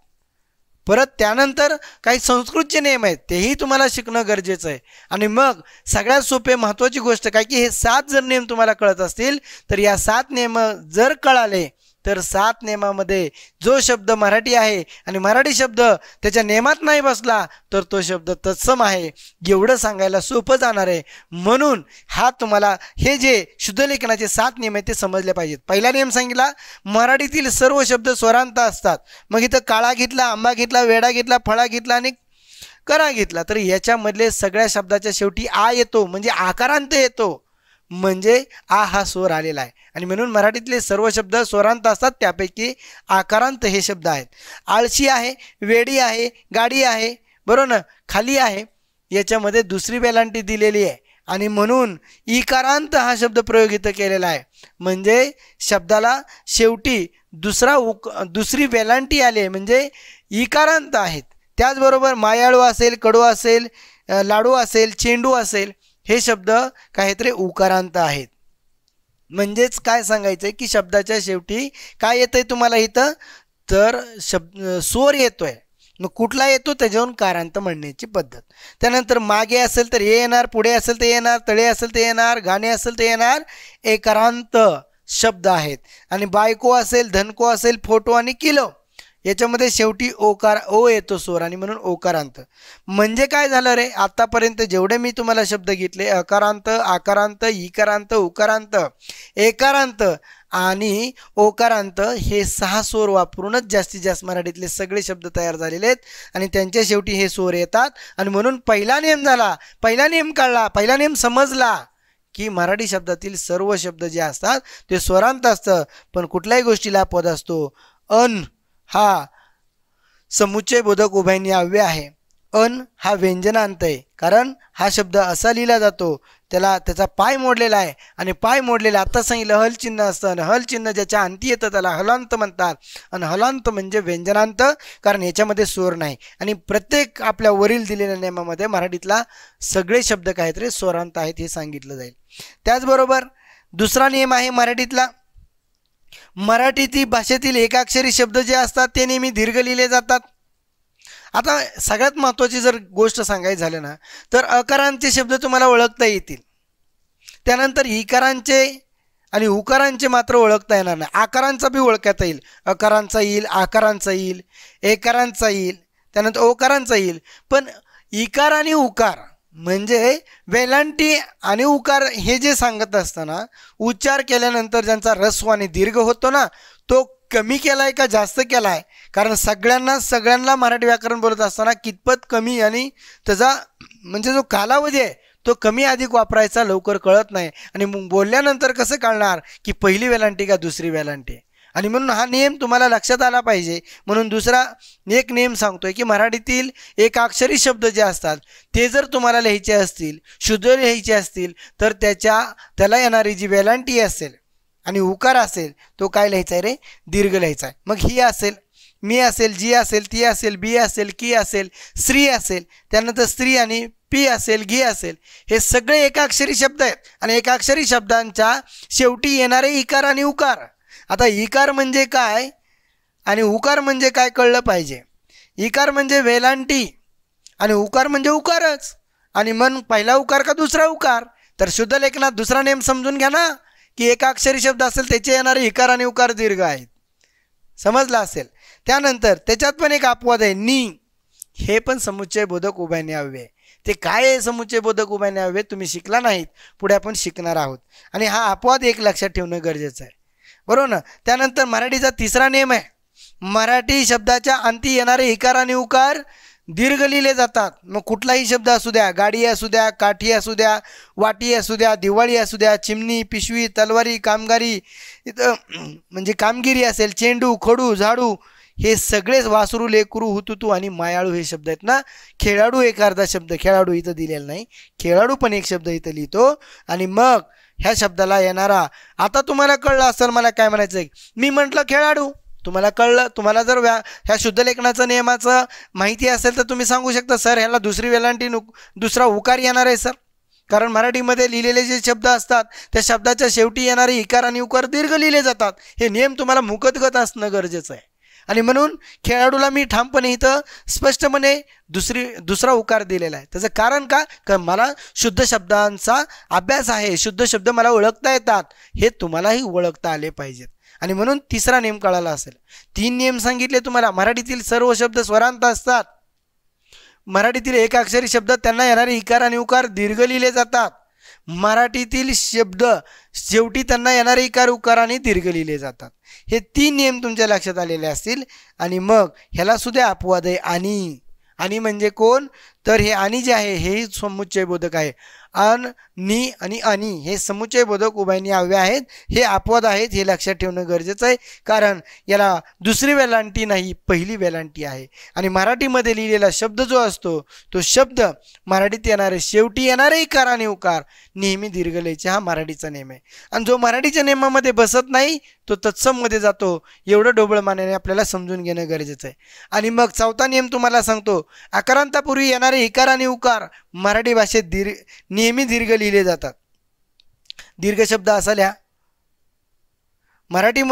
परत त्यानंतर काही संस्कृतचे नियम आहेत तेही तुम्हाला शिकणं गरजेचं आहे. आणि मग सगळ्यात सोपे महत्त्वाची गोष्ट काय की हे 7 जर नियम तुम्हाला कळत असतील तर या 7 नियम जर कळाले तर 7 नियमामध्ये जो शब्द मराठी आहे आणि मराठी शब्द त्याच्या नियमात नाही बसला तर तो शब्द तत्सम आहे, एवढं सांगायला सोपं जाणार आहे. म्हणून हा तुम्हाला हे जे शुद्धलेखनाचे 7 नियम आहेत ते समजले पाहिजेत. पहिला नियम सांगितला, मराठीतील सर्व शब्द स्वरांत असतात. मग इथं काळा घेतला, आंबा घेतला, वेडा घेतला, फळा घेतला आणि करा घेतला, तर याच्यामधले सगळ्या शब्दाच्या शेवटी आ येतो, म्हणजे आकारांत येतो, म्हणजे आ हा स्वर आलेला आहे. आणि म्हणून मराठीतले सर्व शब्द स्वरांत असतात, त्यापैकी आकारांत हे शब्द आहेत. आळशी आहे, वेडी आहे, गाडी आहे, बरोबर ना, खाली आहे, याच्यामध्ये दुसरी वेलांटी दिलेली आहे आणि म्हणून इकारांत हा शब्द प्रयोग इथं केलेला आहे. म्हणजे शब्दाला शेवटी दुसरी वेलांटी आली आहे, म्हणजे इकारांत आहेत. त्याचबरोबर मायाळू असेल, कडू असेल, लाडू असेल, चेंडू असेल, हे शब्द काहीतरी उकारांत आहेत. म्हणजेच काय सांगायचं आहे की शब्दाच्या शेवटी काय येतंय तुम्हाला इथं, तर स्वर येतोय. मग कुठला येतो त्याच्यावरून कारांत म्हणण्याची पद्धत. त्यानंतर मागे असेल तर हे येणार, पुढे असेल ते येणार, तळे असेल ते येणार, गाणे असेल ते येणार, एकारांत शब्द आहेत. आणि बायको असेल, धनको असेल, फोटो आणि किलो याच्यामध्ये शेवटी ओ येतो स्वर आणि म्हणून ओकारांत. म्हणजे काय झालं रे, आतापर्यंत जेवढे मी तुम्हाला शब्द घेतले अकारांत, आकारांत, इकारांत, उकारांत, एकारांत आणि ओकारांत हे 6 स्वर वापरूनच जास्तीत जास्त मराठीतले सगळे शब्द तयार झालेले आहेत आणि त्यांच्या शेवटी हे स्वर येतात. आणि म्हणून पहिला नियम झाला, पहिला नियम कळला, पहिला नियम समजला की मराठी शब्दातील सर्व शब्द जे असतात ते स्वरांत असतं. पण कुठल्याही गोष्टीला पद असतो. अन हा समुच्चय बोधक उभयनिय अव्यय आहे. अन हा व्यंजनांत आहे, कारण हा शब्द असा लिहिला जातो, त्याचा पाय मोडलेला आहे आणि पाय मोडलेला आता सांगितलं हल चिन्ह असतं आणि हल चिन्ह ज्याच्या अंती येतं त्याला हलांत म्हणतात. आणि हलांत म्हणजे व्यंजनांत, कारण याच्यामध्ये स्वर नाही. आणि प्रत्येक आपल्या वरील दिलेल्या नियमामध्ये मराठीतला सगळे शब्द काहीतरी स्वरांत आहेत हे सांगितलं जाईल. त्याचबरोबर दुसरा नियम आहे मराठीतला, मराठीतील भाषेतील एकाक्षरी शब्द जे असतात ते नेहमी दीर्घ लिहिले जातात. आता सगळ्यात महत्त्वाची जर गोष्ट सांगायची झाली ना तर अकारांचे शब्द तुम्हाला ओळखता येतील, त्यानंतर इकारांचे आणि उकारांचे मात्र ओळखता येणार नाही. आकारांचा बी ओळखता येईल, अकारांचा येईल, आकारांचा येईल, एकारांचा येईल, त्यानंतर ओकारांचा येईल. पण इकार आणि उकार म्हणजे वेलांटी आणि उकार हे जे सांगत असताना उच्चार केल्यानंतर ज्यांचा ऱ्हस्व आणि दीर्घ होतो ना तो कमी केलाय का जास्त केलाय, कारण सगळ्यांना मराठी व्याकरण बोलत असताना कितपत कमी आणि त्याचा म्हणजे जो कालावधी आहे तो कमी अधिक वापरायचा लवकर कळत नाही. आणि मग बोलल्यानंतर कसं कळणार की पहिली वेलांटी का दुसरी वेलांटी. आणि म्हणून हा नियम तुम्हाला लक्षात आला पाहिजे. म्हणून दुसरा एक नियम सांगतोय की मराठीतील एकाक्षरी शब्द जे असतात ते जर तुम्हाला लिहायचे असतील, शुद्ध लिहायचे असतील, तर त्याला येणारी जी वेलांटी असेल आणि उकार असेल तो काय लिहायचा आहे रे, दीर्घ लिहायचा आहे. मग ही असेल, मी असेल, जी असेल, ती असेल, बी असेल, की असेल, स्त्री असेल, त्यानंतर स्त्री आणि पी असेल, घी असेल, हे सगळे एकाक्षरी शब्द आहेत आणि एकाक्षरी शब्दांच्या शेवटी येणारे इकार आणि उकार. आता इकार म्हणजे काय आणि उकार म्हणजे काय कळलं पाहिजे. इकार म्हणजे वेलांटी आणि उकार म्हणजे उकारच. आणि मन पहिला उकार का दुसरा उकार. तर शुद्ध लेखनात दुसरा नियम समजून घ्या ना की एकाक्षरी शब्द असेल त्याचे येणारे इकार आणि उकार दीर्घ आहेत. समजलं असेल. त्यानंतर त्याच्यात पण एक अपवाद आहे नी. हे पण समुच्चय बोधक उभयनिय अव्यय. ते काय आहे समुच्चय बोधक उभयनिय अव्यय तुम्ही शिकला नाहीत, पुढे आपण शिकणार आहोत. आणि हा अपवाद एक लक्षात ठेवणं गरजेचं आहे, बरोबर ना. त्यानंतर मराठीचा तिसरा नियम आहे, मराठी शब्दाच्या अंती येणारे इकार आणि उकार दीर्घ लिहिले जातात. मग कुठलाही शब्द असू द्या, गाडी असू द्या, काठी असू द्या, वाटी असू द्या, दिवाळी असू द्या, चिमणी, पिशवी, तलवारी, कामगारी, म्हणजे कामगिरी असेल, चेंडू, खडू, झाडू, हे सगळेच वासरू, लेकरू, हुतुतू आणि मायाळू हे शब्द आहेत ना. खेळाडू एक अर्धा शब्द, खेळाडू इथं दिलेला नाही, खेळाडू पण एक शब्द इथं लिहितो. आणि मग ह्या शब्दाला येणारा, आता तुम्हाला कळलं असेल मला काय म्हणायचं आहे. मी म्हटलं खेळाडू, तुम्हाला कळलं. तुम्हाला जर ह्या शुद्ध लेखनाचं नियमाचं माहिती असेल तर तुम्ही सांगू शकता सर ह्याला दुसरी वेलांटी दुसरा उकार येणार आहे सर, कारण मराठीमध्ये लिहिलेले जे शब्द असतात त्या शब्दाच्या शेवटी येणारे इकार आणि उकार दीर्घ लिहिले जातात. हे नियम तुम्हाला मुखतगत असणं गरजेचं आहे. आणि म्हणून खेळाडूला मी ठामपणे इथं स्पष्टपणे दुसरा उकार दिलेला आहे. त्याचं कारण का, कारण मला शुद्ध शब्दांचा अभ्यास आहे, शुद्ध शब्द मला ओळखता येतात, हे तुम्हालाही ओळखता आले पाहिजेत. आणि म्हणून तिसरा नियम कळाला असेल. 3 नियम सांगितले तुम्हाला. मराठीतील सर्व शब्द स्वरांत असतात. मराठीतील एकाक्षरी शब्द त्यांना येणारे इकार आणि उकार दीर्घ लिहिले जातात. मराठीतील शब्द शेवटी त्यांना येणारे इकार उकाराने दीर्घ लिहिले जातात. हे 3 नियम तुमच्या लक्षात आलेले असतील. आणि मग ह्याला सुद्धा अपवाद आहे आणि. आणि म्हणजे कोण, तर हे आणि जे आहे हे समुच्चय बोधक आहे. अन, नी आणि आणि हे समुच्चय बोधक उभयनिय अव्यय आहेत. हे अपवाद आहेत, हे लक्षात ठेवणं गरजेचं आहे, कारण याला दुसरी वेलांटी नाही, पहिली वेलांटी आहे. आणि मराठीमध्ये लिहिलेला शब्द जो असतो तो शब्द मराठीत येणारे शेवटी येणारे इकार आणि उकार नेहमी दीर्घ लिहायचे, हा मराठीचा नियम आहे. आणि जो मराठीच्या नियमामध्ये बसत नाही तो तत्सममध्ये जातो, एवढं ढोबळमानाने आपल्याला समजून घेणं गरजेचं आहे. आणि मग चौथा नियम तुम्हाला सांगतो, आकारांतापूर्वी येणारे इकार आणि उकार मराठी भाषेत नेहमी दीर्घ लिहिले जातात. दीर्घ शब्द असा लिहा मराठी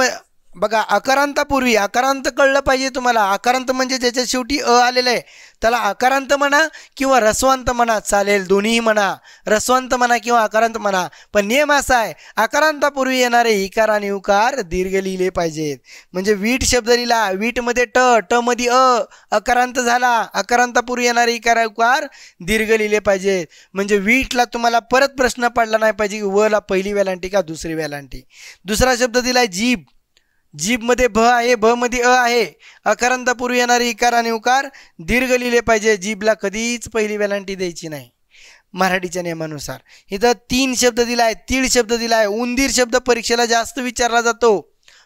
बघा. आकारांतापूर्वी, आकारांत कळलं पाहिजे तुम्हाला. आकारांत म्हणजे ज्याच्या शेवटी अ आलेलं आहे त्याला आकारांत म्हणा किंवा रस्वांत म्हणा, चालेल, दोन्हीही म्हणा, रस्वांत म्हणा किंवा आकारांत म्हणा. पण नियम असा आहे, आकारांतापूर्वी येणारे इकार आणि उकार दीर्घ लिहिले पाहिजेत. म्हणजे वीट शब्द लिहिला, वीटमध्ये ट, ट मध्ये अ, अकारांत झाला, अकारांतापूर्वी येणारे इकार उकार दीर्घ लिहिले पाहिजेत. म्हणजे वीटला तुम्हाला परत प्रश्न पडला नाही पाहिजे की वला पहिली वेलांटी का दुसरी वेलांटी. दुसरा शब्द दिलाय जीभ, जीभमध्ये भ आहे, भ मध्ये अ आहे, अकारांतापूर्वी येणारे इकार आणि उकार दीर्घ लिहिले पाहिजे. जीभला कधीच पहिली वेलांटी द्यायची नाही मराठीच्या नियमानुसार. इथं 3 शब्द दिलाय, तीळ शब्द दिलाय. उंदीर शब्द परीक्षेला जास्त विचारला जातो.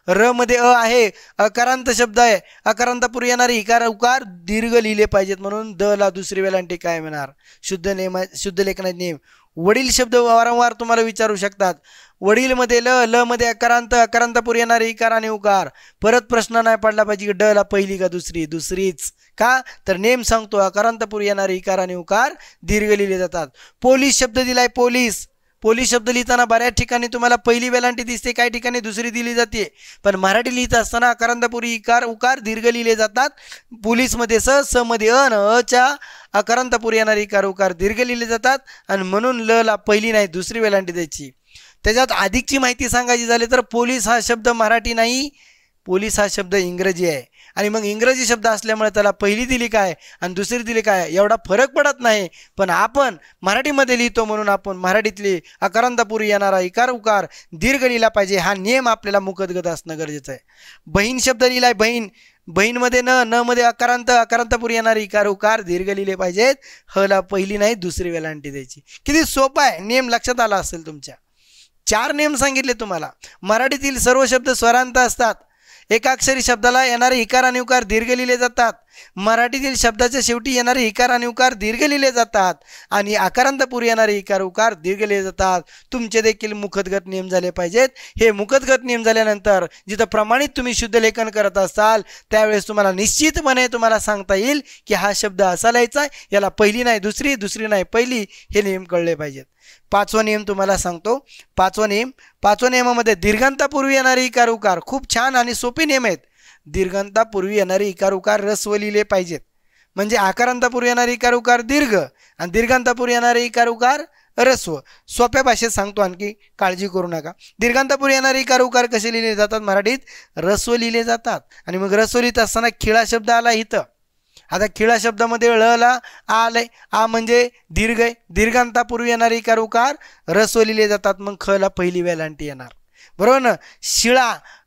र मध्ये अ आहे, अकारांत शब्द आहे, अकारांतापूर्वी येणारे इकार उकार दीर्घ लिहिले पाहिजेत, म्हणून द ला दुसरी वेलांटी काय मिळणार, शुद्ध लेखनाचे नियम. वडील शब्द वारंवार तुम्हाला विचारू शकतात. वडील मध्ये ल, ल मध्ये अकारांत, अकारांतापूर्वी येणारे इकार आणि उकार. परत प्रश्न नाही पडला पाहिजे की ड ला पहिली का दुसरी, दुसरीच का, तर नेम सांगतो अकारांतापूर्वी येणारे इकार आणि उकार दीर्घ लिहिले जातात. पोलीस शब्द दिलाय, पोलीस. पोलीस शब्द लिहिताना बऱ्याच ठिकाणी तुम्हाला पहिली वेलांटी दिसते, काही ठिकाणी दुसरी दिली जाते. पण मराठी लिहित असताना अकारांतापूर्वी इकार उकार दीर्घ लिहिले जातात. पोलीसमध्ये स, स मध्ये अ न अच्या अकारांतापूर्वी येणारे इकार उकार दीर्घ लिहिले जातात. आणि म्हणून ल ला पहिली नाही दुसरी वेलांटी द्यायची. त्याच्यात अधिकची माहिती सांगायची झाली तर पोलीस हा शब्द मराठी नाही, पोलीस हा शब्द इंग्रजी आहे. आणि मग इंग्रजी शब्द असल्यामुळे त्याला पहिली दिली काय आणि दुसरी दिली काय एवढा फरक पडत नाही. पण आपण मराठीमध्ये लिहितो म्हणून आपण मराठीतली अकारांतापूर्वी येणारा इकार उकार दीर्घ लिहिला पाहिजे, हा नियम आपल्याला मुखतगत असणं गरजेचं आहे. बहीण शब्द लिहिलाय, बहीण. बहीणमध्ये न, न मध्ये अकारांत, अकारांतापूर्वी येणारे इकार उकार दीर्घ लिहिले पाहिजेत. ह ला पहिली नाही दुसरी वेलांटी द्यायची. किती सोपा आहे, नियम लक्षात आला असेल तुमच्या. 4 नियम सांगितले तुम्हाला. मराठीतील सर्व शब्द स्वरांत असतात. एकाक्षरी शब्दाला येणारे इकार आणि उकार दीर्घ लिहिले जातात. मराठीतील शब्दाच्या शेवटी येणारे इकार आणि उकार दीर्घ लिहिले जातात आणि आकारांतपूर्वी येणारे इकार उकार दीर्घ लिहिले जातात. तुमचे देखील मुखतगत नियम झाले पाहिजेत. हे मुखतगत नियम झाल्यानंतर जिथं प्रमाणित तुम्ही शुद्ध लेखन करत असाल त्यावेळेस तुम्हाला निश्चितपणे तुम्हाला सांगता येईल की हा शब्द असा लिहायचा आहे, याला पहिली नाही दुसरी, दुसरी नाही पहिली, हे नियम कळले पाहिजेत. पाचवा नियम तुम्हाला सांगतो. पाचवा नियमामध्ये दीर्घांतापूर्वी येणारे इकार उकार खूप छान आणि सोपे नियम आहेत. दीर्घांतापूर्वी येणारे इकार उकार ऱ्हस्व लिहिले पाहिजेत. म्हणजे आकारांतापूर्वी येणारे इकार उकार दीर्घ आणि दीर्घांतापूर्वी येणारे इकार उकार ऱ्हस्व. सोप्या भाषेत सांगतो, आणखी काळजी करू नका. दीर्घांतापूर्वी येणारे इकार उकार कसे लिहिले जातात? मराठीत ऱ्हस्व लिहिले जातात. आणि मग ऱ्हस्व लिहित असताना खिळा शब्द आला इथं. आता खिळा शब्दामध्ये ळ ला आ आलंय. आ म्हणजे दीर्घ आहे. दीर्घांतापूर्वी येणारे इकार उकार ऱ्हस्व लिहिले जातात. मग ख ला पहिली वेलांटी येणार, बरोबर ना.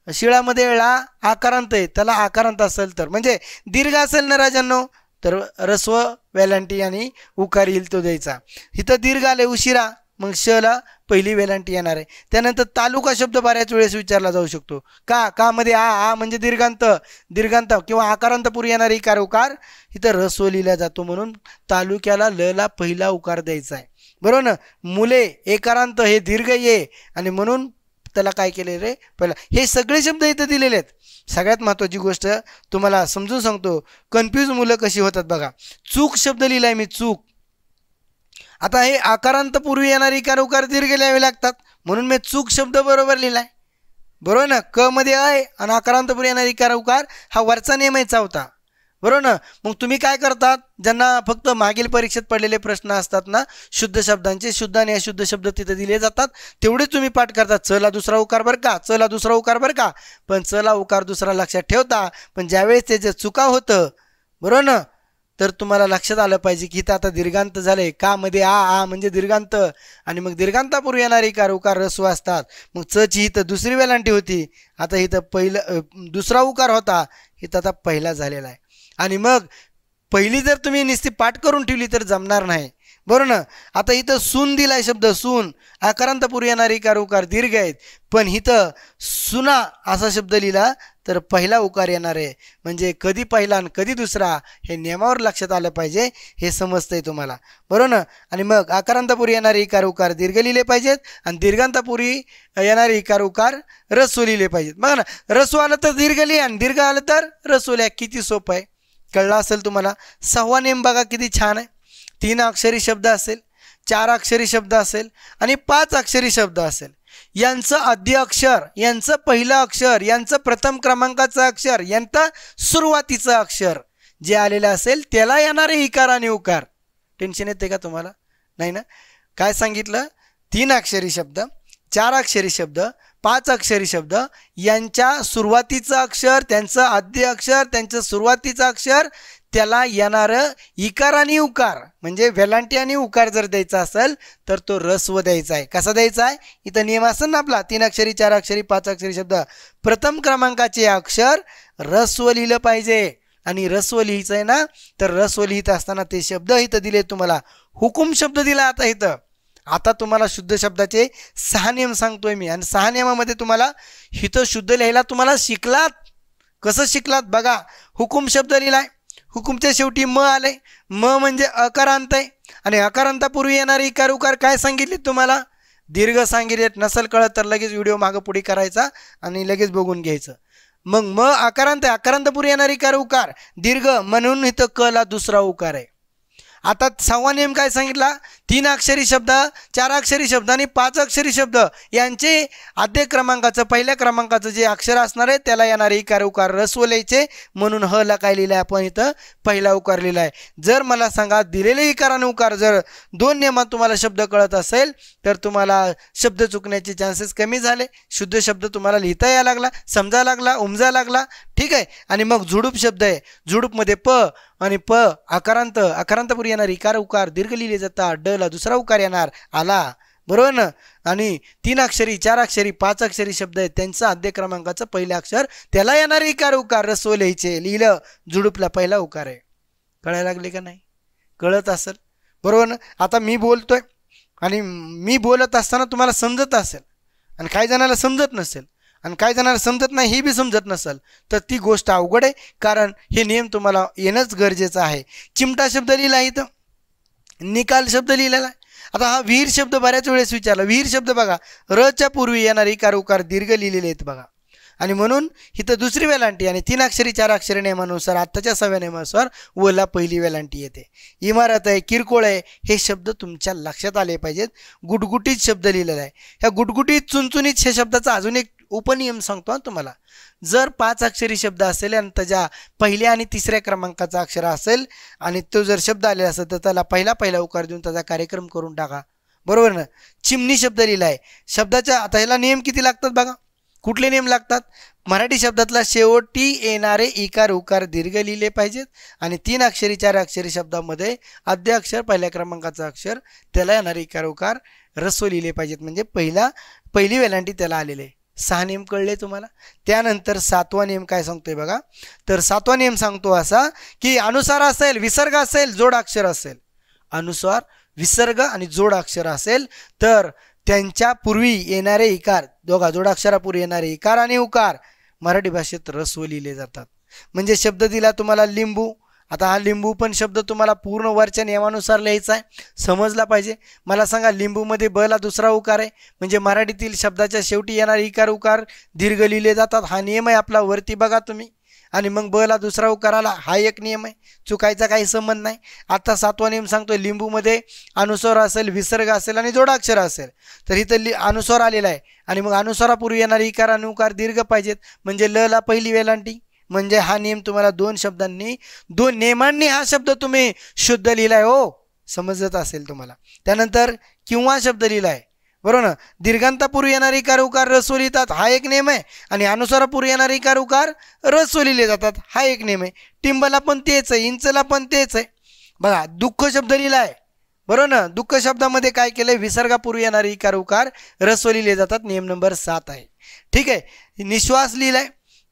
शिळामध्ये ळा आकारांत आहे, त्याला आकारांत असेल तर म्हणजे दीर्घ असेल ना राजांनो तर ऱ्हस्व वेलांटी आणि उकार येईल तो द्यायचा. इथं दीर्घ आले उशिरा, मग श ला पहिली वेलांटी येणार आहे. त्यानंतर तालुका शब्द बऱ्याच वेळेस विचारला जाऊ शकतो. का मध्ये आ म्हणजे दीर्घांत किंवा आकारांतपूर्वी येणारे इकार उकार इथं ऱ्हस्व लिहिला जातो, म्हणून तालुक्याला ल ला पहिला उकार द्यायचा आहे, बरोबर ना. मुले एकारांत हे दीर्घ ये आणि म्हणून त्याला काय केले रे पहिला. हे सगळे शब्द इथं दिलेले आहेत. सगळ्यात महत्त्वाची गोष्ट तुम्हाला समजून सांगतो, कन्फ्यूज मुलं कशी होतात बघा. चूक शब्द लिहिलाय मी, चूक. आता हे आकारांतपूर्वी येणारे इकार उकार दीर्घ लिहावे लागतात, म्हणून मी चूक शब्द बरोबर लिहिलाय, बरोबर ना. क मध्ये आहे आणि आकारांतपूर्वी येणारे इकार उकार हा वरचा नियम आहे, चौथा, बरोबर ना. मग तुम्ही काय करतात, ज्यांना फक्त मागील परीक्षेत पडलेले प्रश्न असतात ना शुद्ध शब्दांचे, शुद्ध आणि अशुद्ध शब्द तिथे दिले जातात, तेवढेच तुम्ही पाठ करतात. च ला दुसरा उकार बरं का, च ला दुसरा उकार बरं का, पण च ला उकार दुसरा लक्षात ठेवता. पण ज्यावेळेस त्याचं चुका होतं, बरोबर ना, तर तुम्हाला लक्षात आलं पाहिजे की इथं आता दीर्घांत झाले. का मध्ये आ म्हणजे दीर्घांत आणि मग दीर्घांतापूर्वी येणारे इकार उकार ऱ्हस्व असतात. मग च ची इथं दुसरी वेलांटी होती, आता इथं पहिलं दुसरा उकार होता, इथं आता पहिला झालेला आहे. आणि मग पहिली जर तुम्ही नुसती पाठ करून ठेवली तर जमणार नाही, बरोबर ना. आता इथं सून दिलाय शब्द, सून आकारांतपूर्वी येणारे इकार उकार दीर्घ आहेत, पण इथं सुना असा शब्द लिहिला तर पहिला उकार येणार आहे. म्हणजे कधी पहिला आणि कधी दुसरा हे नियमावर लक्षात आलं पाहिजे, हे समजतंय तुम्हाला, बरोबर ना. आणि मग आकारांतपूर्वी येणारे इकार उकार दीर्घ लिहिले पाहिजेत आणि दीर्घांतापूर्वी येणारे इकार उकार ऱ्हस्व लिहिले पाहिजेत. बघा ना, ऱ्हस्व आलं तर दीर्घ लिहा आणि दीर्घ आलं तर ऱ्हस्व लिहा. किती सोपं आहे, कळलं असेल तुम्हाला. सहावा नेम बघा किती छान आहे. 3 अक्षरी शब्द असेल, 4 अक्षरी शब्द असेल आणि 5 अक्षरी शब्द असेल. यांचं आद्य अक्षर, यांचं पहिलं अक्षर, यांचं प्रथम क्रमांकाचं अक्षर, यांचं सुरुवातीचं अक्षर जे आलेलं असेल त्याला येणारे इकार आणि उकार. टेन्शन येते का तुम्हाला? नाही ना. काय सांगितलं, 3 अक्षरी शब्द, 4 अक्षरी शब्द, 5 अक्षरी शब्द यांच्या सुरुवातीचं अक्षर, त्यांचं आद्य अक्षर, त्यांचं सुरुवातीचं अक्षर त्याला येणारं इकार आणि उकार म्हणजे वेलांटी आणि उकार जर द्यायचा असेल तर तो ऱ्हस्व द्यायचा आहे. कसा द्यायचा आहे? इथं नियम असेल ना आपला, 3 अक्षरी, 4 अक्षरी, 5 अक्षरी शब्द प्रथम क्रमांकाचे अक्षर ऱ्हस्व लिहिलं पाहिजे. आणि ऱ्हस्व लिहायचं आहे ना, तर ऱ्हस्व लिहित असताना ते शब्द इथं दिले तुम्हाला. हुकुम शब्द दिला आता इथं. आता तुम्हाला शुद्ध शब्दाचे 6 नियम सांगतोय मी आणि 6 नियमामध्ये तुम्हाला इथं शुद्ध लिहायला तुम्हाला शिकलात. कसं शिकलात बघा. हुकुम शब्द लिहिलाय, हुकुमच्या शेवटी म आले, म म्हणजे अकारांत आहे आणि अकारांतापूर्वी येणारे इकार उकार काय सांगितले तुम्हाला? दीर्घ सांगितले. नसेल कळत तर लगेच व्हिडिओ मागं पुढे करायचा आणि लगेच बघून घ्यायचं. मग म आकारांत आहे, आकारांतापूर्वी येणारे इकार उकार दीर्घ, म्हणून इथं क ला दुसरा उकार आहे. आता 6वा नियम काय सांगितला? 3 अक्षरी शब्द, 4 अक्षरी शब्द आणि 5 अक्षरी शब्द यांचे आद्य क्रमांकाचं, पहिल्या क्रमांकाचं जे अक्षर असणार आहे त्याला येणारे इकार उकार ऱ्हस्व लिहायचे. म्हणून ह ला काय लिहिलं आहे आपण इथं? पहिला उकार लिहिला आहे. जर मला सांगा दिलेले इकार आणि उकार जर 2 नियमात तुम्हाला शब्द कळत असेल तर तुम्हाला शब्द चुकण्याचे चान्सेस कमी झाले. शुद्ध शब्द तुम्हाला लिहिता यायला लागला, समजा लागला, उमजा लागला, ठीक आहे. आणि मग झुडूप शब्द आहे, झुडूपमध्ये प आणि प आकारांत, आकारांतापूर्वी येणारे इकार उकार दीर्घ लिहिले जातात. ड ला दुसरा उकार येणार आला, बरोबर ना. आणि 3 अक्षरी, 4 अक्षरी, 5 अक्षरी शब्द आहेत त्यांचं आद्य क्रमांकाचं पहिलं अक्षर त्याला येणारे इकार उकार ऱ्हस्व लिहायचे. लिहिलं, झुडूपला पहिला उकार आहे. कळायला लागले का नाही? कळत असेल, बरोबर ना. आता मी बोलतोय आणि मी बोलत असताना तुम्हाला समजत असेल आणि काही जणाला समजत नसेल आणि काही जणांना समजत नाही, ही बी समजत नसेल तर ती गोष्ट अवघड आहे, कारण हे नियम तुम्हाला येणंच गरजेचं आहे. चिमटा शब्द लिहिला आहे, इथं निकाल शब्द लिहिलेला आहे. आता हा विहीर शब्द बऱ्याच वेळेस विचारला. विहीर शब्द बघा, रच्या पूर्वी येणारे इकार उकार दीर्घ लिहिलेले आहेत बघा, आणि म्हणून इथं दुसरी वेलांटी आणि 3 अक्षरी 4 अक्षरी नियमानुसार आत्ताच्या 6व्या नियमानुसार वला पहिली वेलांटी येते. इमारत आहे, किरकोळ आहे, हे शब्द तुमच्या लक्षात आले पाहिजेत. गुटगुटीत शब्द लिहिलेला आहे. ह्या गुटगुटीत चुनचुनीत हे शब्दाचा अजून एक उपनियम सांगतो तुम्हाला. जर 5 अक्षरी शब्द असेल आणि त्याच्या पहिल्या आणि तिसऱ्या क्रमांकाचा अक्षर असेल आणि तो जर शब्द आलेला असेल तर त्याला पहिला उकार देऊन त्याचा कार्यक्रम करून टाका, बरोबर ना. चिमणी शब्द लिहिला आहे. शब्दाच्या आता ह्याला नियम किती लागतात बघा. कुठले नियम लागतात? मराठी शब्दातला शेवटी येणारे इकार उकार दीर्घ लिहिले पाहिजेत आणि 3 अक्षरी 4 अक्षरी शब्दामध्ये आद्य अक्षर पहिल्या क्रमांकाचं अक्षर त्याला येणारे इकार उकार ऱ्हस्व लिहिले पाहिजेत, म्हणजे पहिली वेलांटी त्याला आलेले आहे. 6 नियम कळले तुम्हाला. त्यानंतर 7वा नियम काय सांगतोय बघा. तर 7वा नियम सांगतो असा की अनुस्वार असेल, विसर्ग असेल, जोडाक्षर असेल, अनुस्वार विसर्ग आणि जोडाक्षर असेल तर त्यांच्या पूर्वी येणारे इकार, जोडाक्षरापूर्वी येणारे इकार आणि उकार मराठी भाषेत ऱ्हस्व लिहिले जातात. म्हणजे शब्द दिला तुम्हाला लिंबू. आता हा लिंबू पण शब्द तुम्हाला पूर्ण वरच्या नियमानुसार लिहायचा आहे, समजला पाहिजे. मला सांगा, लिंबूमध्ये ब ला दुसरा उकार आहे, म्हणजे मराठीतील शब्दाच्या शेवटी येणारे इकार उकार दीर्घ लिहिले जातात. हा नियम आहे आपला, वरती बघा तुम्ही. आणि मग ब ला दुसरा उकार आला, हा एक नियम आहे, चुकायचा काही संबंध नाही. आता 7वा नियम सांगतोय, लिंबूमध्ये अनुस्वार असेल, विसर्ग असेल आणि जोडाक्षर असेल तर इथं अनुस्वार आलेला आहे आणि मग अनुस्वारापूर्वी येणारे इकार आणि उकार दीर्घ पाहिजेत, म्हणजे ल ला पहिली वेलांटी. म्हणजे हा नियम तुम्हाला 2 नियमांनी हा शब्द तुम्ही शुद्ध लिहिलाय. हो, समजत असेल तुम्हाला. त्यानंतर किंवा शब्द लिहिलाय, बरोबर ना. दीर्घांतापूर्वी येणारे इकार उकार ऱ्हस्व लिहितात, हा एक नियम आहे, आणि अनुस्वारापूर्वी येणारे इकार उकार ऱ्हस्व लिहिले जातात, हा एक नियम आहे. टिंबला पण तेच आहे, इंचला पण तेच आहे. बघा, दुःख शब्द लिहिलाय, बरोबर ना. दुःख शब्दामध्ये काय केलंय, विसर्गापूर्वी येणारे इकार उकार ऱ्हस्व लिहिले जातात, नियम नंबर 7 आहे. ठीक आहे. निश्वास लिहिलाय,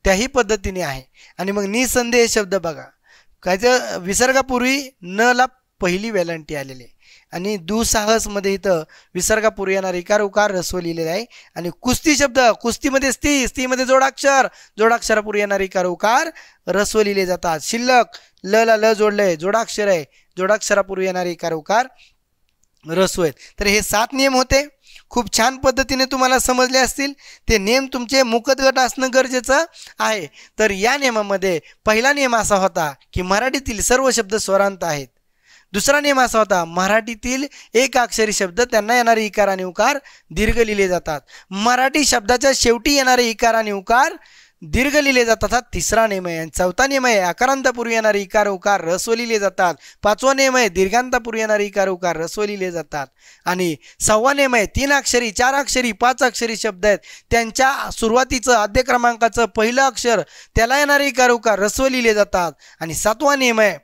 त्याही पद्धतीने आहे. आणि मग निसंदेह शब्द बघा, कायचं विसर्गापूर्वी न ला पहिली वेलांटी आलेली आहे आणि दुसाहसमध्ये इथं विसर्गापूर्वी येणारे इकार उकार ऱ्हस्व लिहिलेले आहे. आणि कुस्ती शब्द, कुस्तीमध्ये स्त्रीमध्ये जोडाक्षरापूर्वी येणारे इकार उकार ऱ्हस्व लिहिले जातात. शिल्लक, ल ला ल जोडलंय, जोडाक्षर आहे, जोडाक्षरापूर्वी येणारे इकार उकार ऱ्हस्व आहेत. तर हे 7 नियम होते. खूप छान पद्धतीने तुम्हाला समजले असतील. ते नियम तुमचे मुखदगट असणं गरजेचं आहे. तर या नियमामध्ये पहिला नियम असा होता की मराठीतील सर्व शब्द स्वरांत आहेत. दुसरा नियम असा होता, मराठीतील एक अक्षरी शब्द त्यांना येणारे इकार आणि उकार दीर्घ लिहिले जातात. मराठी शब्दाच्या शेवटी येणारे इकार आणि उकार दीर्घ लिहिले जातात, हा तिसरा नियम आहे. 4था नियम आहे, आकारांतापूर्वी येणारे इकार उकार ऱ्हस्व लिहिले जातात. 5वा नियम आहे, दीर्घांतापूर्वी येणारे इकार उकार ऱ्हस्व लिहिले जातात. आणि 6वा नियम आहे, 3 अक्षरी 4 अक्षरी 5 अक्षरी शब्द आहेत, त्यांच्या सुरुवातीचं आद्य क्रमांकाचं पहिलं अक्षर त्याला येणारे इकार उकार ऱ्हस्व लिहिले जातात. आणि 7वा नियम आहे,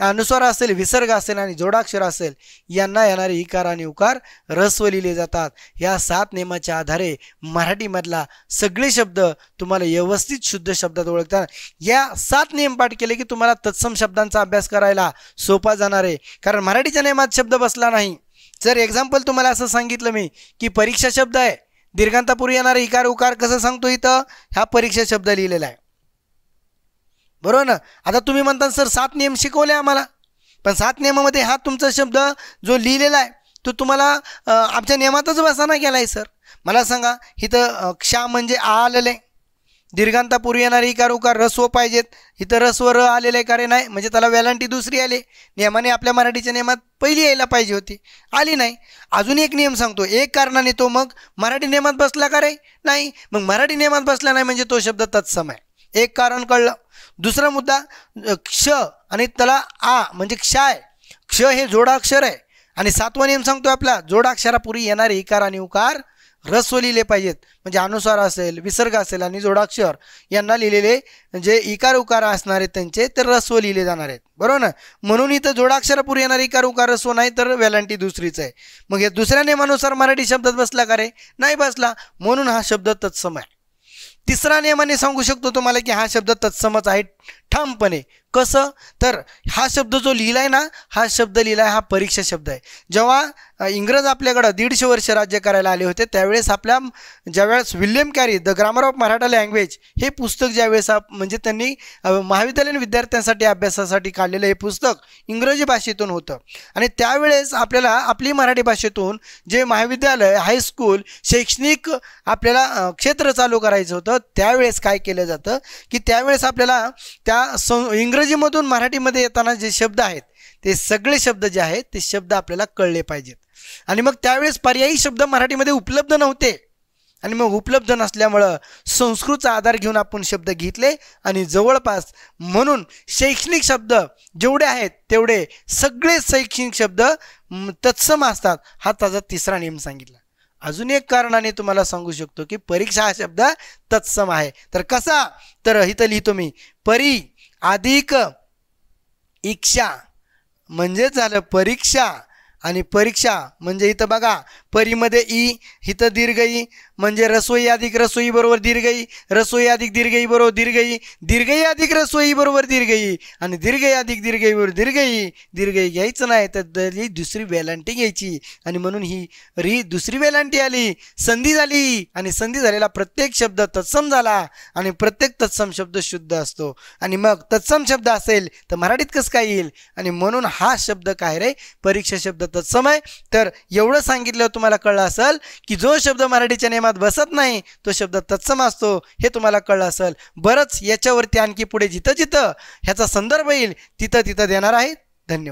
अनुस्वार असेल, विसर्ग असेल आणि जोडाक्षर असेल यांना येणारे इकार आणि उकार ऱ्हस्व लिहिले जातात. या 7 नियमाच्या आधारे मराठीमधला सगळे शब्द तुम्हाला व्यवस्थित शुद्ध शब्दात ओळखतात. या 7 नियम पाठ केले की तुम्हाला तत्सम शब्दांचा अभ्यास करायला सोपा जाणार आहे, कारण मराठीच्या नियमात शब्द बसला नाही. जर एक्झाम्पल तुम्हाला असं सांगितलं मी की परीक्षा शब्द आहे, दीर्घांतापूर्वी येणारे इकार उकार कसं सांगतो, इथं हा परीक्षा शब्द लिहिलेला आहे, बरोबर ना. आता तुम्ही म्हणता सर 7 नियम शिकवले आम्हाला, पण 7 नियमामध्ये हा तुमचा शब्द जो लिहिलेला आहे तो तुम्हाला आमच्या नियमातच बसाना गेला आहे सर. मला सांगा, इथं क्षा म्हणजे आ आलेलं आहे, दीर्घांतापूर्वी येणारे इकार उकार ऱ्हस्व पाहिजेत, इथं ऱ्हस्व र आलेलं आहे का रे? नाही, म्हणजे त्याला वेलांटी दुसरी आली. नियमाने आपल्या मराठीच्या नियमात पहिली यायला पाहिजे होती, आली नाही. अजून एक नियम सांगतो, एक कारणाने तो मग मराठी नियमात बसला का रे? नाही, मग मराठी नियमात बसला नाही म्हणजे तो शब्द तत्सम आहे. एक कारण कळलं. दुसरा मुद्दा, क्ष आणि त्याला आ म्हणजे क्षाय, क्ष हे जोडाक्षर आहे. आणि 7वा नियम सांगतो आपला, जोडाक्षरापूर्वी येणारे इकार आणि उकार ऱ्हस्व लिहिले पाहिजेत, म्हणजे अनुस्वार असेल, विसर्ग असेल आणि जोडाक्षर यांना लिहिलेले जे इकार उकार असणार आहेत त्यांचे ते ऱ्हस्व लिहिले जाणार आहेत, बरोबर ना. म्हणून इथं जोडाक्षरापूर्वी येणारे इकार उकार ऱ्हस्व नाही तर वेलांटी दुसरीच आहे. मग या दुसऱ्या नियमानुसार मराठी शब्दात बसला का रे? नाही बसला, म्हणून हा शब्द तत्सम आहे. तिसरा नियमाने सांगू शकतो तुम्हाला की हा शब्द तत्समच आहे ठामपणे. कसं? तर हा शब्द जो लिहिलाय ना, हा शब्द लिहिलाय हा परीक्षा शब्द आहे. जेव्हा इंग्रज आपल्याकडं 150 वर्ष राज्य करायला आले होते त्यावेळेस ज्यावेळेस William carry the grammar of Maratha language हे पुस्तक ज्यावेळेस म्हणजे त्यांनी महाविद्यालयीन विद्यार्थ्यांसाठी अभ्यासासाठी काढलेलं हे पुस्तक इंग्रजी भाषेतून होतं. आणि त्यावेळेस आपल्याला आपली मराठी भाषेतून जे महाविद्यालय, हायस्कूल, शैक्षणिक आपल्याला क्षेत्र चालू करायचं होतं त्यावेळेस काय केलं जातं की त्यावेळेस आपल्याला त्या इंग्रजीमधून मराठीमध्ये येताना जे शब्द आहेत ते सगळे शब्द जे आहेत ते शब्द आपल्याला कळले पाहिजेत. आणि मग त्यावेळेस पर्यायी शब्द मराठीमध्ये उपलब्ध नव्हते आणि मग उपलब्ध नसल्यामुळं संस्कृतचा आधार घेऊन आपण शब्द घेतले आणि जवळपास म्हणून शैक्षणिक शब्द जेवढे आहेत तेवढे सगळे शैक्षणिक शब्द तत्सम असतात. हा त्याचा तिसरा नियम सांगितला. अजून एक कारणाने तुम्हाला सांगू शकतो की परीक्षा हा शब्द तत्सम आहे. तर कसा? तर इथं लिहितो मी, परी अधिक इक्षा म्हणजे झालं परीक्षा आणि परीक्षा म्हणजे इथं बघा परीमध्ये ई, इथं दीर्घ ई म्हणजे रसोई अधिक रसोई बरोबर दीर्घ ई, रसोई अधिक दीर्घ ई बरोबर दीर्घ ई, दीर्घ ई अधिक रसोई बरोबर दीर्घ ई आणि दीर्घ ई अधिक दीर्घ ई बरोबर दीर्घ ई. दीर्घ ई घ्यायचं नाही तर दुसरी वेलांटी घ्यायची आणि म्हणून ही दुसरी वेलांटी आली, संधी झाली आणि संधी झालेला प्रत्येक शब्द तत्सम झाला आणि प्रत्येक तत्सम शब्द शुद्ध असतो. आणि मग तत्सम शब्द असेल तर मराठीत कसं काय येईल? आणि म्हणून हा शब्द काय रे? परीक्षा शब्द तत्सम आहे. तर एवढं सांगितलं तुम्हाला कळलं असेल की जो शब्द मराठीच्या नियमात बसत नाही तो शब्द तत्सम असतो, हे तुम्हाला कळलं असेल. बरंच याच्यावरती आणखी पुढे जिथं जिथं ह्याचा संदर्भ येईल तिथं तिथं देणार आहे. धन्यवाद.